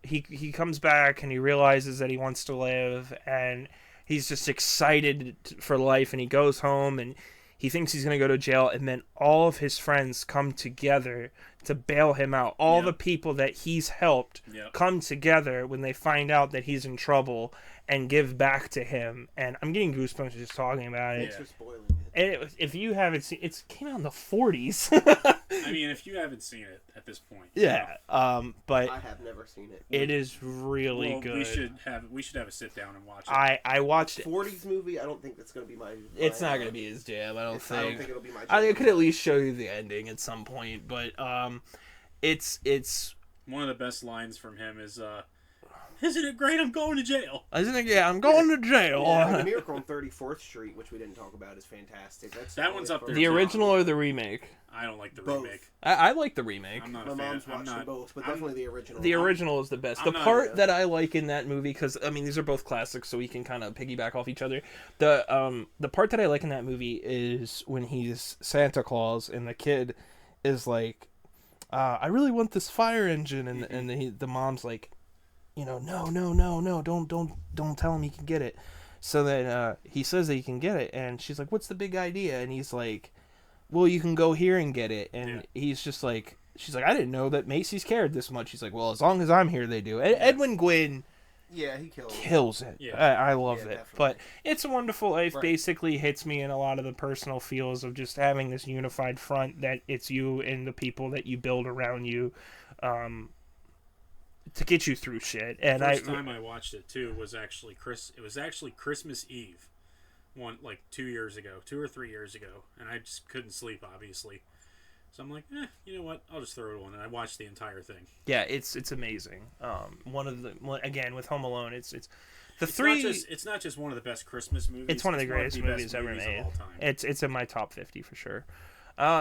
Speaker 4: he comes back and he realizes that he wants to live, and he's just excited for life, and he goes home and he thinks he's going to go to jail, and then all of his friends come together to bail him out. All the people that he's helped come together when they find out that he's in trouble and give back to him. And I'm getting goosebumps just talking about it.
Speaker 3: Thanks for spoiling it.
Speaker 4: If you haven't seen it, came out in the 40s.
Speaker 2: I mean, if you haven't seen it at this point.
Speaker 4: Yeah. But
Speaker 3: I have never seen it.
Speaker 4: It is really good.
Speaker 2: We should have a sit down and watch it.
Speaker 4: I watched it.
Speaker 3: 40s movie, I don't think that's going to be my
Speaker 1: It's not going to be his jam, I don't think.
Speaker 3: I don't think it'll be my jam.
Speaker 1: I think I could at least show you the ending at some point, but it's
Speaker 2: one of the best lines from him is isn't it great I'm going to jail?
Speaker 1: Isn't it? Yeah, I'm going to jail.
Speaker 3: Yeah, the Miracle on 34th Street, which we didn't talk about, is fantastic.
Speaker 2: That one's up there.
Speaker 1: The original or the remake?
Speaker 2: I don't like the
Speaker 3: Both.
Speaker 2: remake.
Speaker 1: I like the remake.
Speaker 3: My mom's watched them both, but definitely the original.
Speaker 1: The original is the best. The part that I like in that movie, because I mean these are both classics, so we can kind of piggyback off each other. The part that I like in that movie is when he's Santa Claus and the kid is like, I really want this fire engine, and the mom's like, no, don't tell him he can get it. So then he says that he can get it, and she's like, what's the big idea? And he's like, well, you can go here and get it. And he's just like, she's like, I didn't know that Macy's cared this much. He's like, well, as long as I'm here, they do. Edwin Gwynn
Speaker 3: he
Speaker 4: kills it.
Speaker 2: Yeah.
Speaker 4: I love it.
Speaker 3: Definitely.
Speaker 4: But It's a Wonderful Life basically hits me in a lot of the personal feels of just having this unified front that it's you and the people that you build around you to get you through shit. And
Speaker 2: First time I watched it too was actually Christmas Eve, 2 or 3 years ago, and I just couldn't sleep, obviously. So I'm like, you know what? I'll just throw it on, and I watched the entire thing.
Speaker 4: Yeah, it's amazing. Again with Home Alone, it's
Speaker 2: It's not just one of the best Christmas movies.
Speaker 4: It's one of the greatest movies ever made. It's in my top 50 for sure.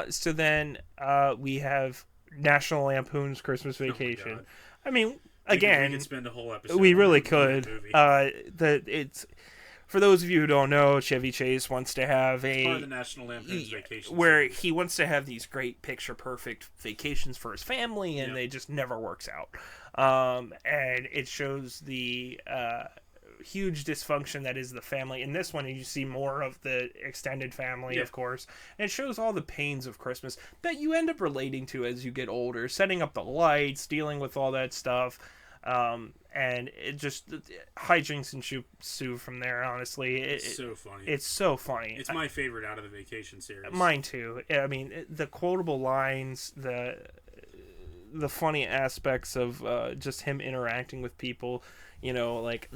Speaker 4: So then we have National Lampoon's Christmas Vacation. I mean, again,
Speaker 2: we could spend a whole episode.
Speaker 4: We really could. It's for those of you who don't know, Chevy Chase wants to have
Speaker 2: part of the National Lampoon's Vacation
Speaker 4: where
Speaker 2: series.
Speaker 4: he wants to have these great picture perfect vacations for his family, and they just never works out. And it shows the huge dysfunction that is the family. In this one, you see more of the extended family, of course. And it shows all the pains of Christmas that you end up relating to as you get older, setting up the lights, dealing with all that stuff. And it just hijinks ensue from there. Honestly,
Speaker 2: it's so funny.
Speaker 4: It's so funny.
Speaker 2: It's my favorite out of the Vacation series.
Speaker 4: Mine too. I mean, the quotable lines, the funny aspects of just him interacting with people. You know, like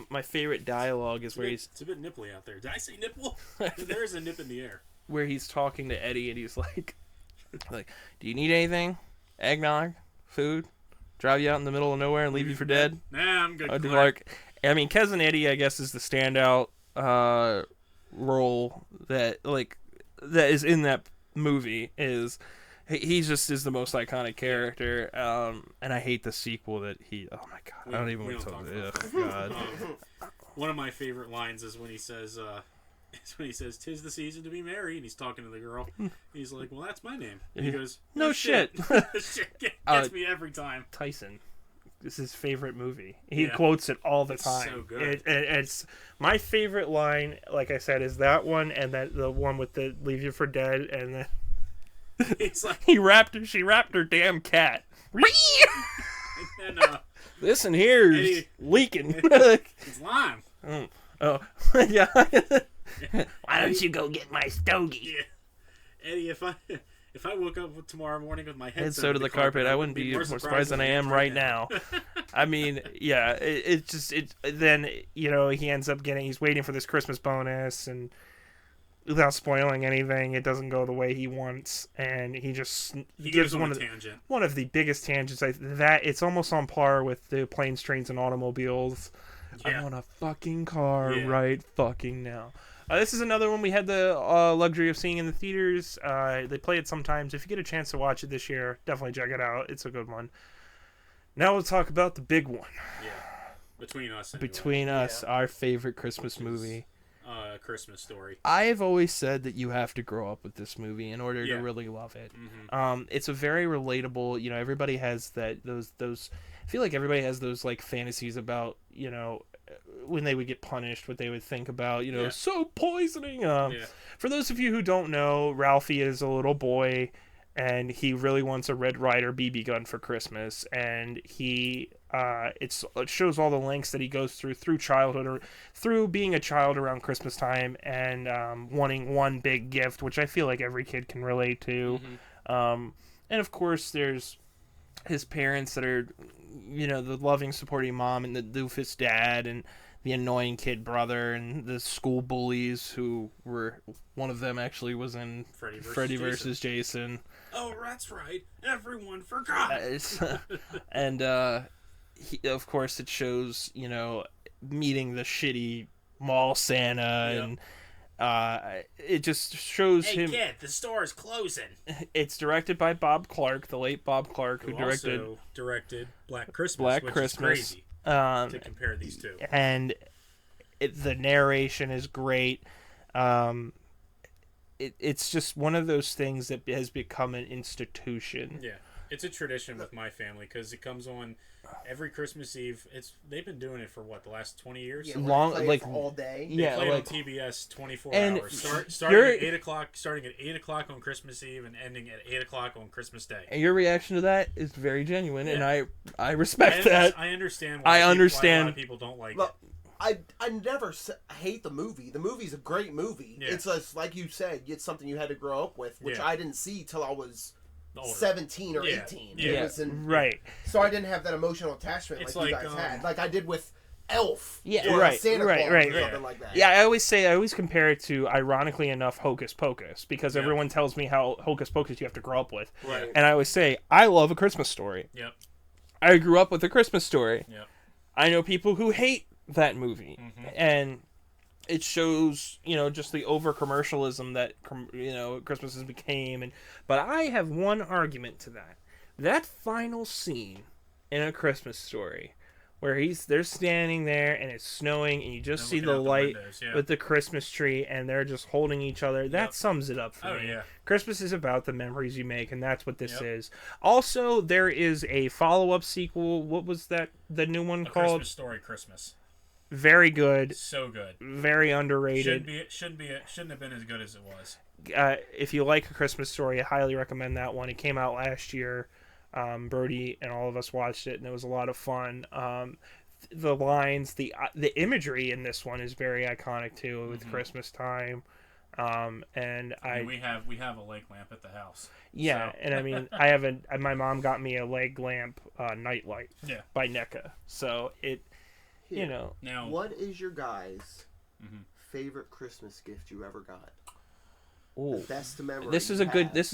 Speaker 4: my favorite dialogue is
Speaker 2: it's a bit nipply out there. Did I say nipple? There is a nip in the air.
Speaker 4: Where he's talking to Eddie and he's like, do you need anything? Eggnog, food. Drive you out in the middle of nowhere and leave you for dead?
Speaker 2: Nah, I'm good.
Speaker 4: I mean, Cousin Eddie, I guess, is the standout role that is in that movie. He just is the most iconic character, and I hate the sequel that he. Oh my god, I don't even want to talk about it. God.
Speaker 2: One of my favorite lines is when he says, "'Tis the season to be merry," and he's talking to the girl. He's like, "Well, that's my name." And he goes,
Speaker 4: "No shit."
Speaker 2: Shit gets me every time.
Speaker 4: Tyson, this is his favorite movie. He quotes it all the time.
Speaker 2: So good.
Speaker 4: It's my favorite line. Like I said, is that one, and that the one with the "leave you for dead," and then
Speaker 2: it's like
Speaker 4: she wrapped her damn cat.
Speaker 2: and
Speaker 4: listen here, leaking.
Speaker 2: It's lime.
Speaker 4: Oh yeah. Why don't you go get my stogie?
Speaker 2: Yeah. Eddie, if I woke up tomorrow morning with my head
Speaker 4: so to the carpet, I wouldn't be more surprised than I am right now. I mean, yeah, then, you know, he ends up he's waiting for this Christmas bonus, and without spoiling anything, it doesn't go the way he wants, and he gives one of the biggest tangents. That it's almost on par with the Planes, Trains, and Automobiles. Yeah. I want a fucking car right fucking now. This is another one we had the luxury of seeing in the theaters. They play it sometimes. If you get a chance to watch it this year, definitely check it out. It's a good one. Now we'll talk about the big one.
Speaker 2: Yeah. Between Us. Anyway.
Speaker 4: Between Us, our favorite Christmas movie.
Speaker 2: A Christmas Story.
Speaker 4: I've always said that you have to grow up with this movie in order to really love it. Mm-hmm. It's a very relatable, you know, everybody has those I feel like everybody has those like fantasies about, you know, when they would get punished, what they would think about, you know, so poisoning. For those of you who don't know, Ralphie is a little boy, and he really wants a Red Ryder BB gun for Christmas, and he it shows all the lengths that he goes through childhood, or through being a child around Christmas time, and wanting one big gift, which I feel like every kid can relate to. Mm-hmm. And of course, there's his parents that are, you know, the loving, supporting mom, and the doofus dad, and the annoying kid brother, and the school bullies who were, one of them actually was in Freddy versus Jason.
Speaker 2: Oh, that's right. Everyone forgot.
Speaker 4: And of course it shows, you know, meeting the shitty mall Santa, and it just shows him.
Speaker 2: Hey kid, the store is closing.
Speaker 4: It's directed by Bob Clark, the late Bob Clark, who
Speaker 2: also directed Black Christmas, which is crazy to compare these two.
Speaker 4: And the narration is great. It's just one of those things that has become an institution.
Speaker 2: Yeah, it's a tradition with my family because it comes on every Christmas Eve. They've been doing it for what, the last 20 years?
Speaker 3: Yeah, like all day.
Speaker 2: They play on TBS 24 hours, starting at 8 o'clock. Starting at 8 o'clock on Christmas Eve and ending at 8 o'clock on Christmas Day.
Speaker 4: And your reaction to that is very genuine, and I respect that.
Speaker 2: I understand.
Speaker 4: Why
Speaker 2: a lot of people don't like it.
Speaker 3: I never hate the movie. The movie's a great movie. Yeah. It's just, like you said, it's something you had to grow up with, which I didn't see till I was 17 or 18.
Speaker 2: Yeah.
Speaker 4: Right.
Speaker 3: So I didn't have that emotional attachment like you guys had. Like I did with Elf.
Speaker 4: Yeah,
Speaker 3: or
Speaker 4: right.
Speaker 3: Santa Claus or something like that.
Speaker 4: Yeah, I always compare it to, ironically enough, Hocus Pocus, because everyone tells me how Hocus Pocus you have to grow up with.
Speaker 2: Right.
Speaker 4: And I always say, I love A Christmas Story.
Speaker 2: Yep.
Speaker 4: I grew up with A Christmas Story.
Speaker 2: Yep.
Speaker 4: I know people who hate
Speaker 1: that movie, and it shows, just the over commercialism that Christmas has became. But I have one argument to that. That final scene in A Christmas Story, where they're standing there and it's snowing and you just see the light with the Christmas tree and they're just holding each other. That sums it up for me.
Speaker 2: Yeah.
Speaker 1: Christmas is about the memories you make, and that's what this is. Also, there is a follow-up sequel. What was that? The new one called?
Speaker 2: Christmas Story Christmas.
Speaker 1: Very good.
Speaker 2: So good.
Speaker 1: Very underrated.
Speaker 2: Shouldn't have been as good as it was.
Speaker 1: If you like A Christmas Story, I highly recommend that one. It came out last year. Brody and all of us watched it, and it was a lot of fun. The lines, the imagery in this one is very iconic too, with Christmas time. And
Speaker 2: we have a leg lamp at the house.
Speaker 1: Yeah, so. And I mean, my mom got me a leg lamp nightlight by NECA, so it.
Speaker 5: Now, what is your guys' favorite Christmas gift you ever got?
Speaker 1: Ooh.
Speaker 5: The best memory.
Speaker 1: This is a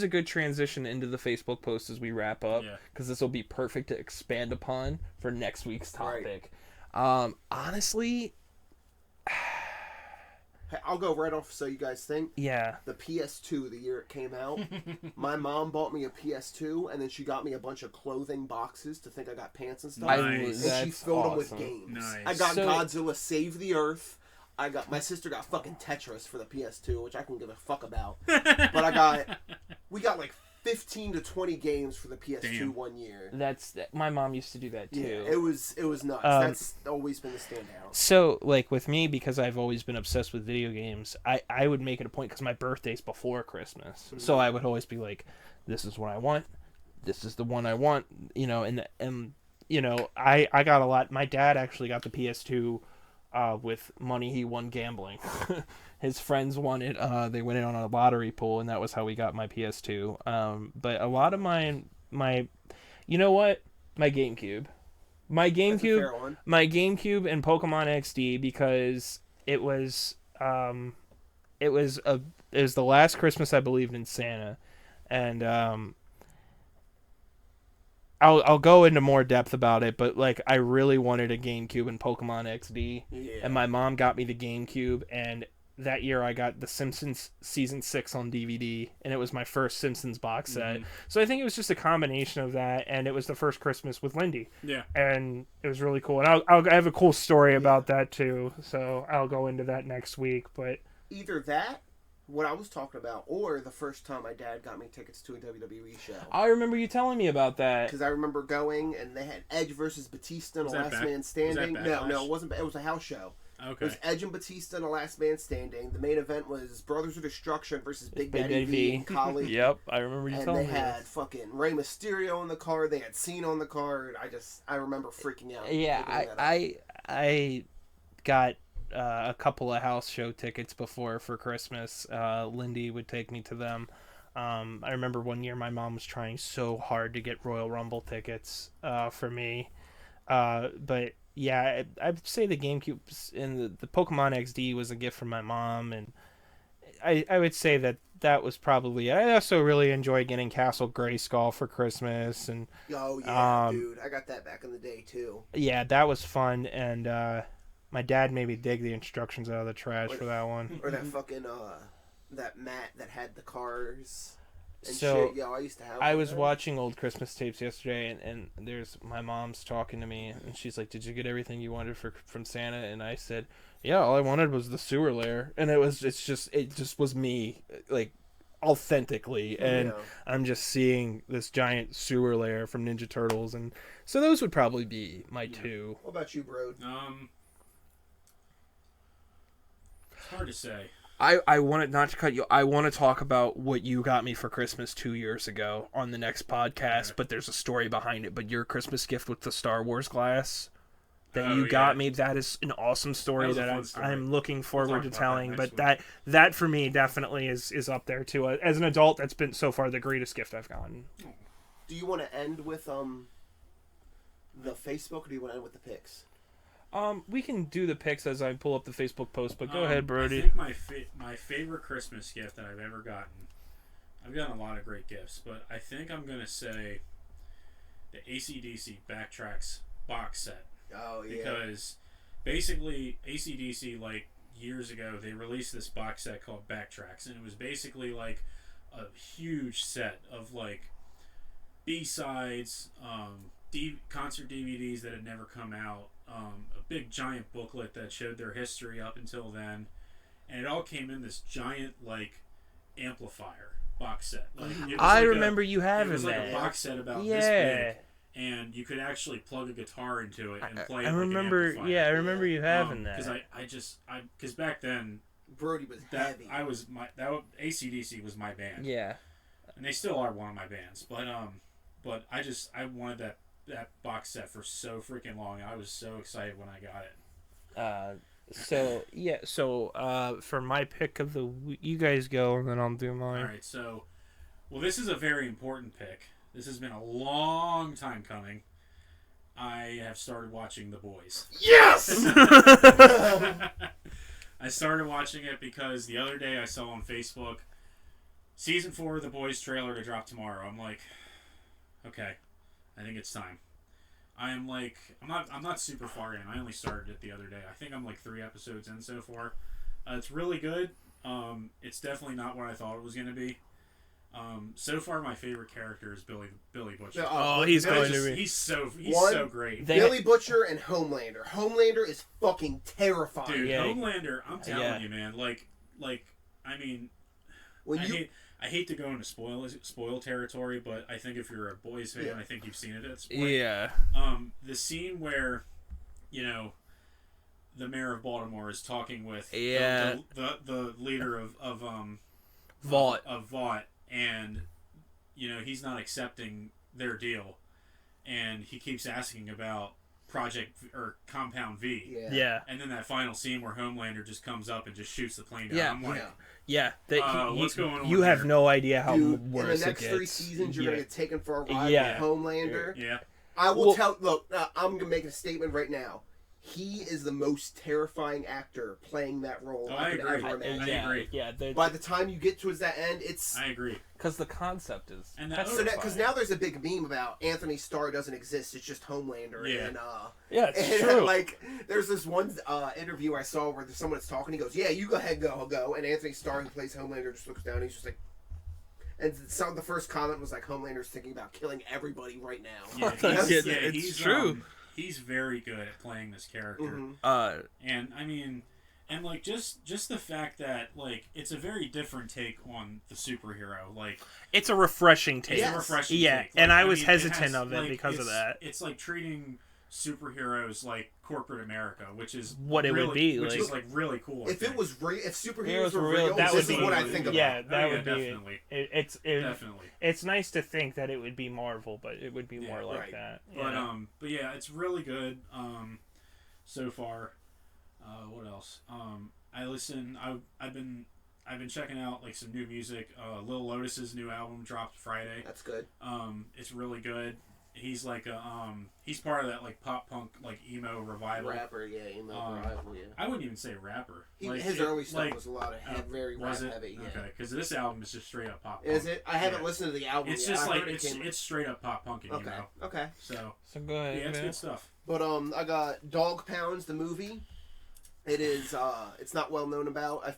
Speaker 1: good transition into the Facebook post as we wrap up, because this will be perfect to expand upon for next week's topic. Right. Honestly,
Speaker 5: hey, I'll go right off so you guys think.
Speaker 1: Yeah.
Speaker 5: The PS2, the year it came out, my mom bought me a PS2, and then she got me a bunch of clothing boxes to think I got pants and stuff.
Speaker 2: Nice.
Speaker 5: And she filled them with games.
Speaker 2: Nice.
Speaker 5: I got Godzilla Save the Earth. My sister got fucking Tetris for the PS2, which I can give a fuck about. But we got like 15 to 20 games for the PS2 1 year.
Speaker 1: My mom used to do that too.
Speaker 5: Yeah, it was nuts. That's always been the standout.
Speaker 1: So, like with me, because I've always been obsessed with video games, I would make it a point, because my birthday's before Christmas. Mm-hmm. So I would always be like, this is what I want. This is the one I want. I got a lot. My dad actually got the PS2 with money he won gambling. His friends won it. They went in on a lottery pool, and that was how we got my PS2. But a lot of my GameCube. My GameCube and Pokemon XD, because it was the last Christmas I believed in Santa, and I'll go into more depth about it, but like I really wanted a GameCube and Pokemon XD, and my mom got me the GameCube, and that year I got The Simpsons Season 6 on DVD, and it was my first Simpsons box set. So I think it was just a combination of that, and it was the first Christmas with Lindy. Yeah. And it was really cool. And I have a cool story about that too, so I'll go into that next week. But
Speaker 5: either that, what I was talking about, or the first time my dad got me tickets to a WWE show.
Speaker 1: I remember you telling me about that.
Speaker 5: Because I remember going, and they had Edge versus Batista in a Last Man Standing. No, it wasn't. It was a house show.
Speaker 2: Okay.
Speaker 5: It was Edge and Batista in a Last Man Standing. The main event was Brothers of Destruction versus Big Daddy V and Kali.
Speaker 1: Yep, I remember you telling me.
Speaker 5: And they had fucking Rey Mysterio on the card. They had Cena on the card. I remember freaking out.
Speaker 1: Yeah, I got a couple of house show tickets before for Christmas. Lindy would take me to them. I remember one year my mom was trying so hard to get Royal Rumble tickets for me. But yeah, I'd say the GameCube and the Pokemon XD was a gift from my mom, and I would say that was probably. I also really enjoyed getting Castle Grayskull for Christmas, and
Speaker 5: dude, I got that back in the day too.
Speaker 1: Yeah, that was fun, and my dad made me dig the instructions out of the trash for that one.
Speaker 5: Or that fucking that mat that had the cars. And
Speaker 1: so
Speaker 5: shit. Yeah, I used to have.
Speaker 1: I was watching old Christmas tapes yesterday, and there's my mom's talking to me, and she's like, "Did you get everything you wanted from Santa?" And I said, "Yeah, all I wanted was the sewer lair," and it just was me, like, authentically, and I'm just seeing this giant sewer lair from Ninja Turtles, and so those would probably be my two.
Speaker 5: What about you, bro?
Speaker 2: It's hard to say.
Speaker 1: I want to, not to cut you, I want to talk about what you got me for Christmas 2 years ago on the next podcast, but there's a story behind it. But your Christmas gift with the Star Wars glass that you got me, that is an awesome story that I'm looking forward to telling. But that for me definitely is up there too. As an adult, that's been so far the greatest gift I've gotten.
Speaker 5: Do you want to end with the Facebook, or do you want to end with the pics?
Speaker 1: We can do the picks as I pull up the Facebook post, but go ahead, Brody.
Speaker 2: I think my favorite Christmas gift that I've ever gotten, I've gotten a lot of great gifts, but I think I'm going to say the AC/DC Backtracks box set.
Speaker 5: Oh, yeah.
Speaker 2: Because basically AC/DC, like years ago, they released this box set called Backtracks, and it was basically like a huge set of like B-sides, concert DVDs that had never come out, a big giant booklet that showed their history up until then, and it all came in this giant like amplifier box set. Like, it was
Speaker 4: I
Speaker 2: like
Speaker 4: remember you having
Speaker 2: it was like
Speaker 4: that.
Speaker 2: a box set about this big, and you could actually plug a guitar into it and play.
Speaker 4: I remember, I remember you having that.
Speaker 2: Because back then,
Speaker 5: Brody was heavy.
Speaker 2: AC/DC was my band.
Speaker 4: Yeah,
Speaker 2: and they still are one of my bands. But I wanted that box set for so freaking long. I was so excited when I got it.
Speaker 4: So for my pick of the week, you guys go and then I'll do mine.
Speaker 2: All right, so this is a very important pick. This has been a long time coming. I have started watching The Boys.
Speaker 5: Yes!
Speaker 2: I started watching it because the other day I saw on Facebook season 4 of The Boys trailer to drop tomorrow. I'm like, okay, I think it's time. I'm not super far in. I only started it the other day. I think I'm like 3 episodes in so far. It's really good. It's definitely not what I thought it was going to be. So far, my favorite character is Billy Butcher.
Speaker 4: He's going to be.
Speaker 2: He's so great.
Speaker 5: Billy Butcher and Homelander. Homelander is fucking terrifying.
Speaker 2: Dude, Homelander, I'm telling you, man. I mean, I hate to go into spoil territory, but I think if you're a Boys fan, I think you've seen it at this point.
Speaker 1: Yeah.
Speaker 2: The scene where, the mayor of Baltimore is talking with the leader of
Speaker 1: Vought.
Speaker 2: Of Vought, and he's not accepting their deal, and he keeps asking about Compound V.
Speaker 4: Yeah.
Speaker 2: And then that final scene where Homelander just comes up and just shoots the plane down. I'm like, what's going on?
Speaker 4: You have no idea how
Speaker 5: in
Speaker 4: worse
Speaker 5: the next
Speaker 4: it
Speaker 5: 3
Speaker 4: gets.
Speaker 5: seasons, you're gonna get taken for a ride
Speaker 4: Yeah.
Speaker 5: with Homelander.
Speaker 2: Yeah.
Speaker 5: I will tell. Look, I'm gonna make a statement right now. He is the most terrifying actor playing that role I could ever imagine.
Speaker 2: I agree.
Speaker 4: Yeah.
Speaker 5: By the time you get towards that end, it's.
Speaker 2: I agree.
Speaker 1: Because the concept is.
Speaker 5: Because now there's a big meme about Anthony Starr doesn't exist. It's just Homelander.
Speaker 2: Yeah.
Speaker 5: And,
Speaker 4: it's true.
Speaker 5: Like, there's this one interview I saw where someone's talking. He goes, "Yeah, you go ahead, go." And Anthony Starr, who plays Homelander, just looks down. And he's just like. And the first comment was like, Homelander's thinking about killing everybody right now.
Speaker 2: Yeah,
Speaker 1: it's
Speaker 2: he's
Speaker 1: true.
Speaker 2: He's very good at playing this character.
Speaker 5: Mm-hmm.
Speaker 2: And I mean, and like just the fact that like it's a very different take on the superhero. Like
Speaker 4: it's a refreshing take.
Speaker 2: It's a refreshing take. Like,
Speaker 4: and I was
Speaker 2: mean,
Speaker 4: hesitant of it because of that.
Speaker 2: It's like treating superheroes like corporate America, which is
Speaker 4: what it would be.
Speaker 2: Which is like really cool.
Speaker 5: If it was real, if superheroes were real, this is what I think about.
Speaker 4: Yeah, that would be
Speaker 2: definitely.
Speaker 4: Definitely. It's nice to think that it would be Marvel, but it would be more like that.
Speaker 2: But yeah, it's really good. So far, what else? I've been checking out like some new music. Lil Lotus's new album dropped Friday.
Speaker 5: That's good.
Speaker 2: It's really good. He's like he's part of that like pop punk like emo revival.
Speaker 5: Rapper, emo revival. Yeah.
Speaker 2: I wouldn't even say rapper.
Speaker 5: His early stuff was a lot of very rap heavy. Yeah.
Speaker 2: Okay, because this album is just straight up pop punk.
Speaker 5: Is it? I haven't listened to the album.
Speaker 2: It's just like it's straight up pop punk and emo.
Speaker 5: Okay.
Speaker 2: So
Speaker 1: go ahead.
Speaker 2: Yeah, it's good stuff.
Speaker 5: But I got Dog Pounds the movie. It is it's not well known about.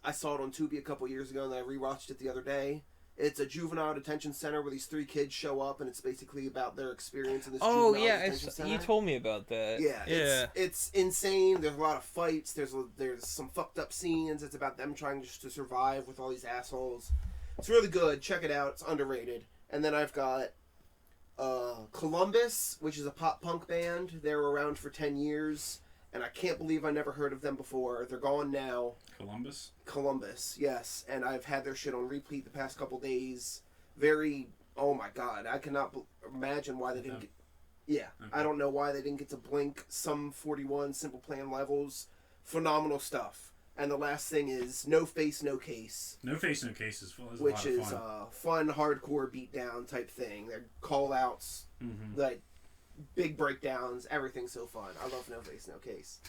Speaker 5: I saw it on Tubi a couple years ago and then I rewatched it the other day. It's a juvenile detention center where these 3 kids show up, and it's basically about their experience in this juvenile detention center.
Speaker 1: You told me about that.
Speaker 5: Yeah. It's insane. There's a lot of fights. There's some fucked up scenes. It's about them trying just to survive with all these assholes. It's really good. Check it out. It's underrated. And then I've got Columbus, which is a pop punk band. They were around for 10 years, and I can't believe I never heard of them before. They're gone now. Columbus, yes. And I've had their shit on repeat the past couple days. Oh my god, I cannot imagine why they didn't get... Yeah, okay. I don't know why they didn't get to Blink, Sum 41, Simple Plan Levels. Phenomenal stuff. And the last thing is No Face, No Case.
Speaker 2: No Face, No Case is fun.
Speaker 5: Which is fun, hardcore beatdown type thing. They're call-outs, like... big breakdowns, everything's so fun. I love No Face, No Case.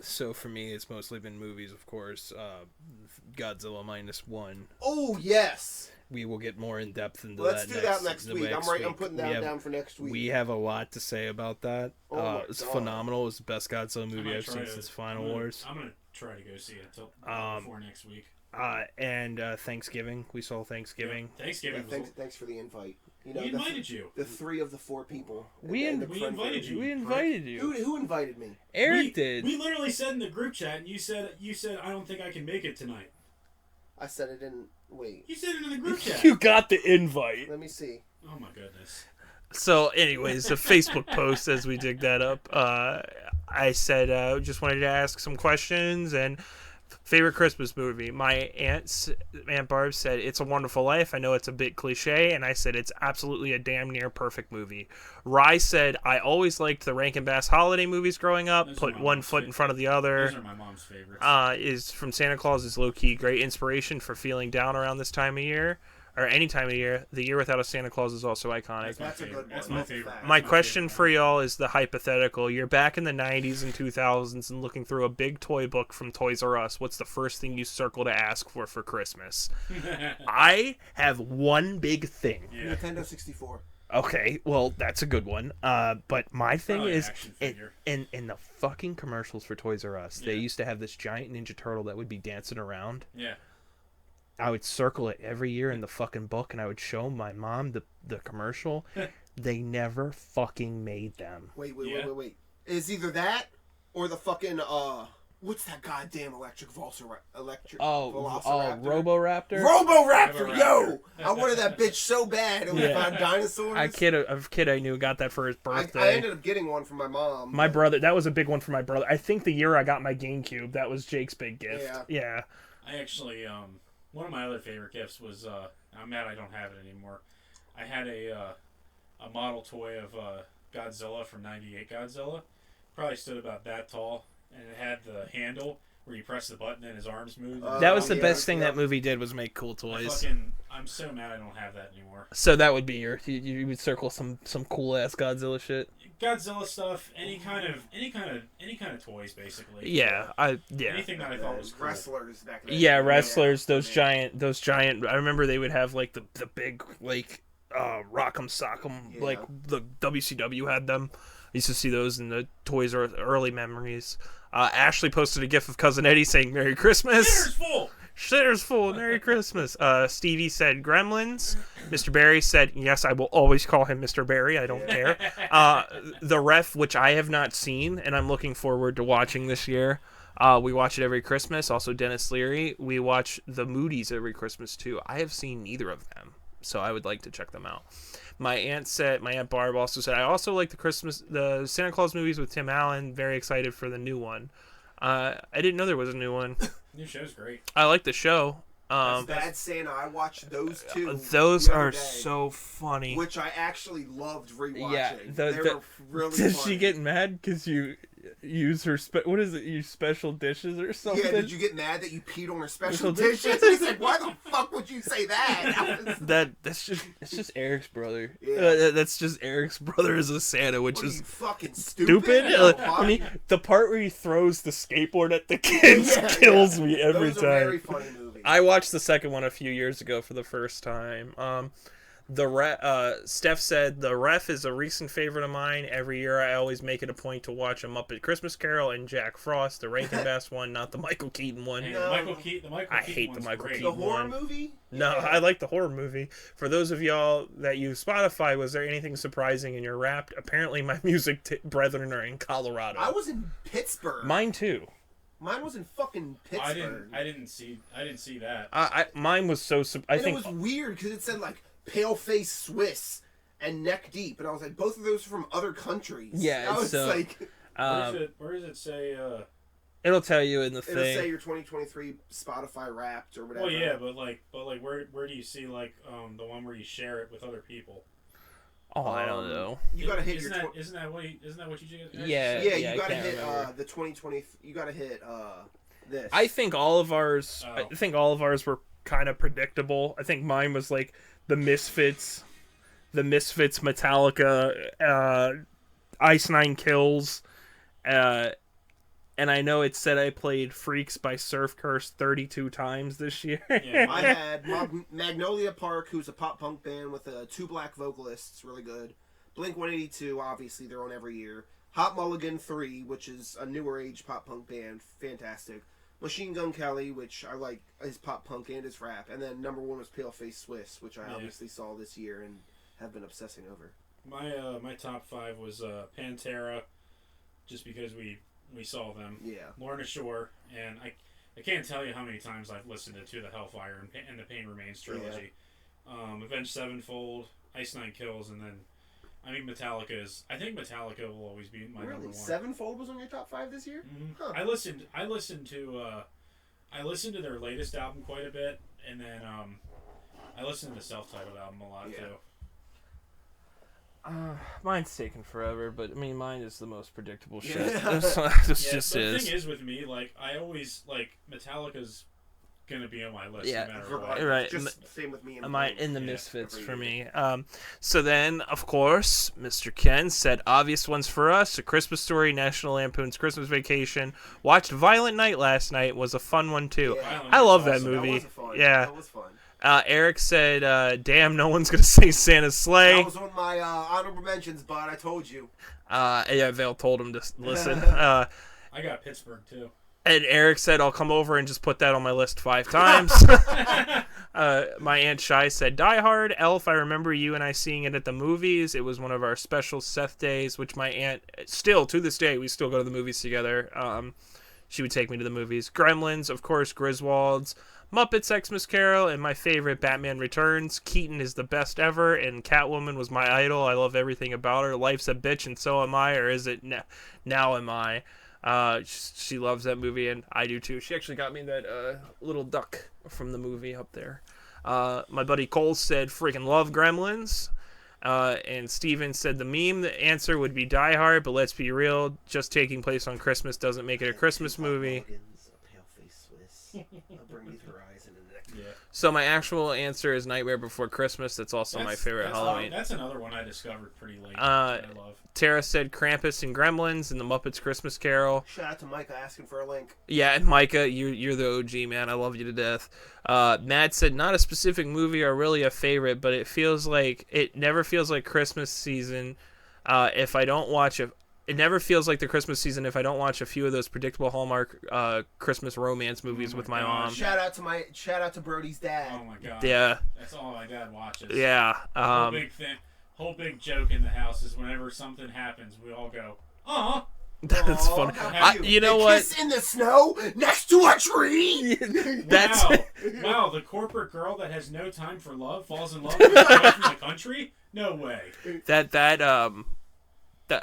Speaker 1: So for me, it's mostly been movies, of course. Godzilla -1.
Speaker 5: Oh, yes!
Speaker 1: we will get more in depth into
Speaker 5: Let's
Speaker 1: that.
Speaker 5: do that next week. I'm putting that down for next week.
Speaker 1: We have a lot to say about that. It's
Speaker 5: God.
Speaker 1: phenomenal. It's the best Godzilla movie I've seen since Final Wars.
Speaker 2: I'm gonna try to go see it before next week.
Speaker 1: And Thanksgiving. We saw Thanksgiving.
Speaker 2: Yeah, Thanksgiving.
Speaker 5: Thanks for the invite. You
Speaker 2: know, we invited you.
Speaker 5: The 3 of the 4 people.
Speaker 2: We invited you.
Speaker 1: We invited you.
Speaker 5: Who invited me?
Speaker 1: Eric did.
Speaker 2: We literally said in the group chat, and you said I don't think I can make it tonight.
Speaker 5: I said it in. Wait.
Speaker 2: You said it in the group chat.
Speaker 1: You got the invite.
Speaker 5: Let me see.
Speaker 2: Oh my goodness.
Speaker 1: So, anyways, the Facebook post as we dig that up, I said just wanted to ask some questions and favorite Christmas movie. My Aunt Barb said It's a Wonderful Life. I know it's a bit cliche, and I said it's absolutely a damn near perfect movie. Rye said I always liked the Rankin Bass holiday movies growing up. Put one foot in front of the other.
Speaker 2: Those are my mom's favorites.
Speaker 1: Is from Santa Claus is low key great inspiration for feeling down around this time of year. Or any time of year. The Year Without a Santa Claus is also iconic.
Speaker 5: That's a good one. My favorite.
Speaker 1: My question for y'all is the hypothetical. You're back in the 90s and 2000s and looking through a big toy book from Toys R Us. What's the first thing you circle to ask for Christmas? I have one big thing.
Speaker 5: Yeah. Nintendo 64.
Speaker 1: Okay, well, that's a good one. But my thing is, in the fucking commercials for Toys R Us, they used to have this giant Ninja Turtle that would be dancing around.
Speaker 2: Yeah.
Speaker 1: I would circle it every year in the fucking book, and I would show my mom the commercial. They never fucking made them.
Speaker 5: Wait. It's either that or the fucking what's that goddamn electric Velociraptor?
Speaker 1: Roboraptor.
Speaker 5: Roboraptor, yo! I wanted that bitch so bad. It was about dinosaurs.
Speaker 1: A kid I knew got that for his birthday.
Speaker 5: I ended up getting one from my mom.
Speaker 4: My brother, that was a big one for my brother. I think the year I got my GameCube, that was Jake's big gift. Yeah.
Speaker 2: I actually one of my other favorite gifts was I'm mad I don't have it anymore. I had a model toy of Godzilla from '98 Godzilla. Probably stood about that tall, and it had the handle where you press the button and his arms move.
Speaker 1: That was the best thing that movie did, was make cool toys.
Speaker 2: I'm so mad I don't have that anymore.
Speaker 1: So that would be you would circle some cool ass Godzilla shit.
Speaker 2: Gigodzilla stuff, any kind of toys, basically.
Speaker 1: Yeah,
Speaker 2: Anything that I thought was cool.
Speaker 5: Wrestlers back then.
Speaker 1: Yeah, wrestlers. Those giant. I remember they would have like the big like Rock'em Sock'em, like the WCW had them. I used to see those in the Toys R Us early memories. Ashley posted a gif of Cousin Eddie saying "Merry Christmas."
Speaker 2: Shitter's full.
Speaker 1: Shitter's full. Merry Christmas. Stevie said Gremlins. Mr. Barry said, yes, I will always call him Mr. Barry. I don't care. The Ref, which I have not seen, and I'm looking forward to watching this year. We watch it every Christmas. Also, Dennis Leary. We watch The Moody's every Christmas, too. I have seen neither of them, so I would like to check them out. My Aunt Barb also said, I also like the Santa Claus movies with Tim Allen. Very excited for the new one. I didn't know there was a new one.
Speaker 2: New show's great.
Speaker 1: I like the show.
Speaker 5: Bad Santa. I watched those two.
Speaker 1: Those are so funny.
Speaker 5: Which I actually loved rewatching.
Speaker 1: Yeah,
Speaker 5: they were really
Speaker 1: Did
Speaker 5: funny.
Speaker 1: she get mad because you use her what is it? Use special dishes or something?
Speaker 5: Yeah. Did you get mad that you peed on her special dishes? He said, "Why the fuck would you say that?"
Speaker 1: That's just Eric's brother. Yeah. That's just Eric's brother as a Santa, which is
Speaker 5: fucking stupid.
Speaker 1: The part where he throws the skateboard at the kids kills me every time.
Speaker 5: Very funny movie.
Speaker 1: I watched the second one a few years ago for the first time. Steph said the Ref is a recent favorite of mine. Every year I always make it a point to watch a Muppet Christmas Carol and Jack Frost, the Rankin Bass one, not the Michael Keaton one.
Speaker 2: I
Speaker 1: hate the Michael Keaton one.
Speaker 5: The horror movie?
Speaker 1: No, I like the horror movie. For those of y'all that use Spotify, was there anything surprising in your Wrapped? Apparently my music brethren are in Colorado.
Speaker 5: I was in Pittsburgh.
Speaker 1: Mine too.
Speaker 5: Mine was in fucking Pittsburgh.
Speaker 2: I didn't see that.
Speaker 1: Mine was so. I think
Speaker 5: it was weird because it said like Paleface Swiss and Neck Deep, and I was like, both of those are from other countries.
Speaker 1: Yeah,
Speaker 5: I was like,
Speaker 2: where does it say?
Speaker 1: It'll tell you in the thing.
Speaker 5: It'll say your 2023 Spotify Wrapped or whatever.
Speaker 2: Well, yeah, but where do you see like the one where you share it with other people?
Speaker 1: Oh, I don't know.
Speaker 5: You gotta hit
Speaker 2: isn't that what you did?
Speaker 1: Yeah,
Speaker 5: you gotta hit the 2020. You gotta hit this.
Speaker 1: I think all of ours. I think all of ours were kind of predictable. I think mine was like the Misfits, Metallica, Ice Nine Kills,
Speaker 4: And I know it said I played Freaks by Surf Curse 32 times this year.
Speaker 2: Yeah.
Speaker 5: I had Magnolia Park, who's a pop punk band with 2 black vocalists, really good. Blink-182, obviously, they're on every year. Hot Mulligan 3, which is a newer age pop punk band, fantastic. Machine Gun Kelly, which I like his pop punk and his rap. And then number 1 was Paleface Swiss, which I obviously saw this year and have been obsessing over.
Speaker 2: My top 5 was Pantera, just because we saw them.
Speaker 5: Yeah.
Speaker 2: Lorna Shore, and I can't tell you how many times I've listened to the Hellfire and the Pain Remains trilogy. Yeah. Avenged Sevenfold, Ice Nine Kills, and then I think Metallica will always be my number 1.
Speaker 5: Sevenfold was on your top 5 this year?
Speaker 2: Mm-hmm.
Speaker 5: Huh.
Speaker 2: I listened to their latest album quite a bit, and then I listened to the self-titled album a lot too.
Speaker 4: Mine's taking forever, but I mean, mine is the most predictable shit.
Speaker 2: Yeah.
Speaker 4: This just
Speaker 2: but
Speaker 4: is.
Speaker 2: The thing is with me, like, I always, like, Metallica's gonna be on my list no matter what.
Speaker 4: Right.
Speaker 5: Just same with me.
Speaker 4: In the Misfits for me. So then, of course, Mr. Ken said obvious ones for us: A Christmas Story, National Lampoon's Christmas Vacation. Watched Violent Night last night. Was a fun one too.
Speaker 5: Yeah.
Speaker 4: I love that
Speaker 5: awesome.
Speaker 4: movie.
Speaker 5: That was fun.
Speaker 4: Yeah.
Speaker 5: That was fun.
Speaker 4: Eric said, damn, no one's going to say Santa's Sleigh.
Speaker 5: That was one of my honorable mentions, but I told you.
Speaker 4: Yeah, Vale told him to listen.
Speaker 2: I got Pittsburgh, too.
Speaker 4: And Eric said, I'll come over and just put that on my list 5 times. My Aunt Shy said, Die Hard, Elf, I remember you and I seeing it at the movies. It was one of our special Seth days, which my aunt, still, to this day, we still go to the movies together. She would take me to the movies. Gremlins, of course, Griswolds. Muppets Xmas Carol, and my favorite, Batman Returns. Keaton is the best ever, and Catwoman was my idol. I love everything about her. Life's a bitch, and so am I, or is it now am I? She loves that movie, and I do too. She actually got me that little duck from the movie up there. My buddy Cole said, freaking love Gremlins. And Steven said the answer would be Die Hard, but let's be real, just taking place on Christmas doesn't make it a Christmas movie.
Speaker 5: I'll bring me to Horizon in the next.
Speaker 2: Yeah.
Speaker 4: So my actual answer is Nightmare Before Christmas. That's also my favorite Halloween.
Speaker 2: That's another one I discovered pretty late. I love.
Speaker 4: Tara said Krampus and Gremlins and the Muppets Christmas Carol.
Speaker 5: Shout out to Micah asking for a link.
Speaker 4: Yeah, and Micah, you're the OG, man. I love you to death. Matt said not a specific movie or really a favorite, but it never feels like Christmas season if I don't watch it. It never feels like the Christmas season if I don't watch a few of those predictable Hallmark Christmas romance movies with my mom.
Speaker 5: Shout out to Brody's dad.
Speaker 2: Oh my god.
Speaker 4: Yeah.
Speaker 2: That's all my dad watches.
Speaker 4: Yeah.
Speaker 2: Whole big joke in the house is whenever something happens, we all go, "Aw."
Speaker 4: That's funny. You know what?
Speaker 5: Kiss in the snow next to a tree.
Speaker 4: That's
Speaker 2: wow. The corporate girl that has no time for love falls in love with a guy from the country. No way.
Speaker 4: That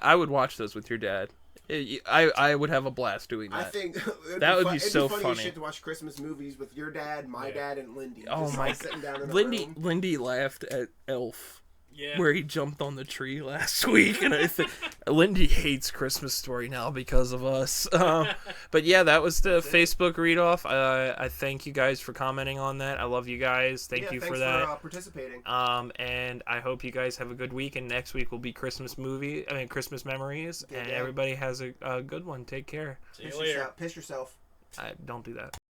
Speaker 4: I would watch those with your dad. I would have a blast doing that.
Speaker 5: I think
Speaker 4: that would be
Speaker 5: so
Speaker 4: so
Speaker 5: funny.
Speaker 4: funny.
Speaker 5: As shit to watch Christmas movies with your dad, my dad, and Lindy.
Speaker 4: Oh
Speaker 5: just
Speaker 4: my
Speaker 5: sitting down in a
Speaker 4: Lindy!
Speaker 5: room.
Speaker 4: Lindy laughed at Elf.
Speaker 2: Yeah.
Speaker 4: Where he jumped on the tree last week, and I think Lindy hates Christmas Story now because of us. But yeah, that was the Facebook read off. I thank you guys for commenting on that. I love you guys. Thank you for that.
Speaker 5: Thanks for participating.
Speaker 4: And I hope you guys have a good week. And next week will be Christmas memories. And everybody has a good one. Take care.
Speaker 2: See you later.
Speaker 5: Piss yourself.
Speaker 4: Don't do that.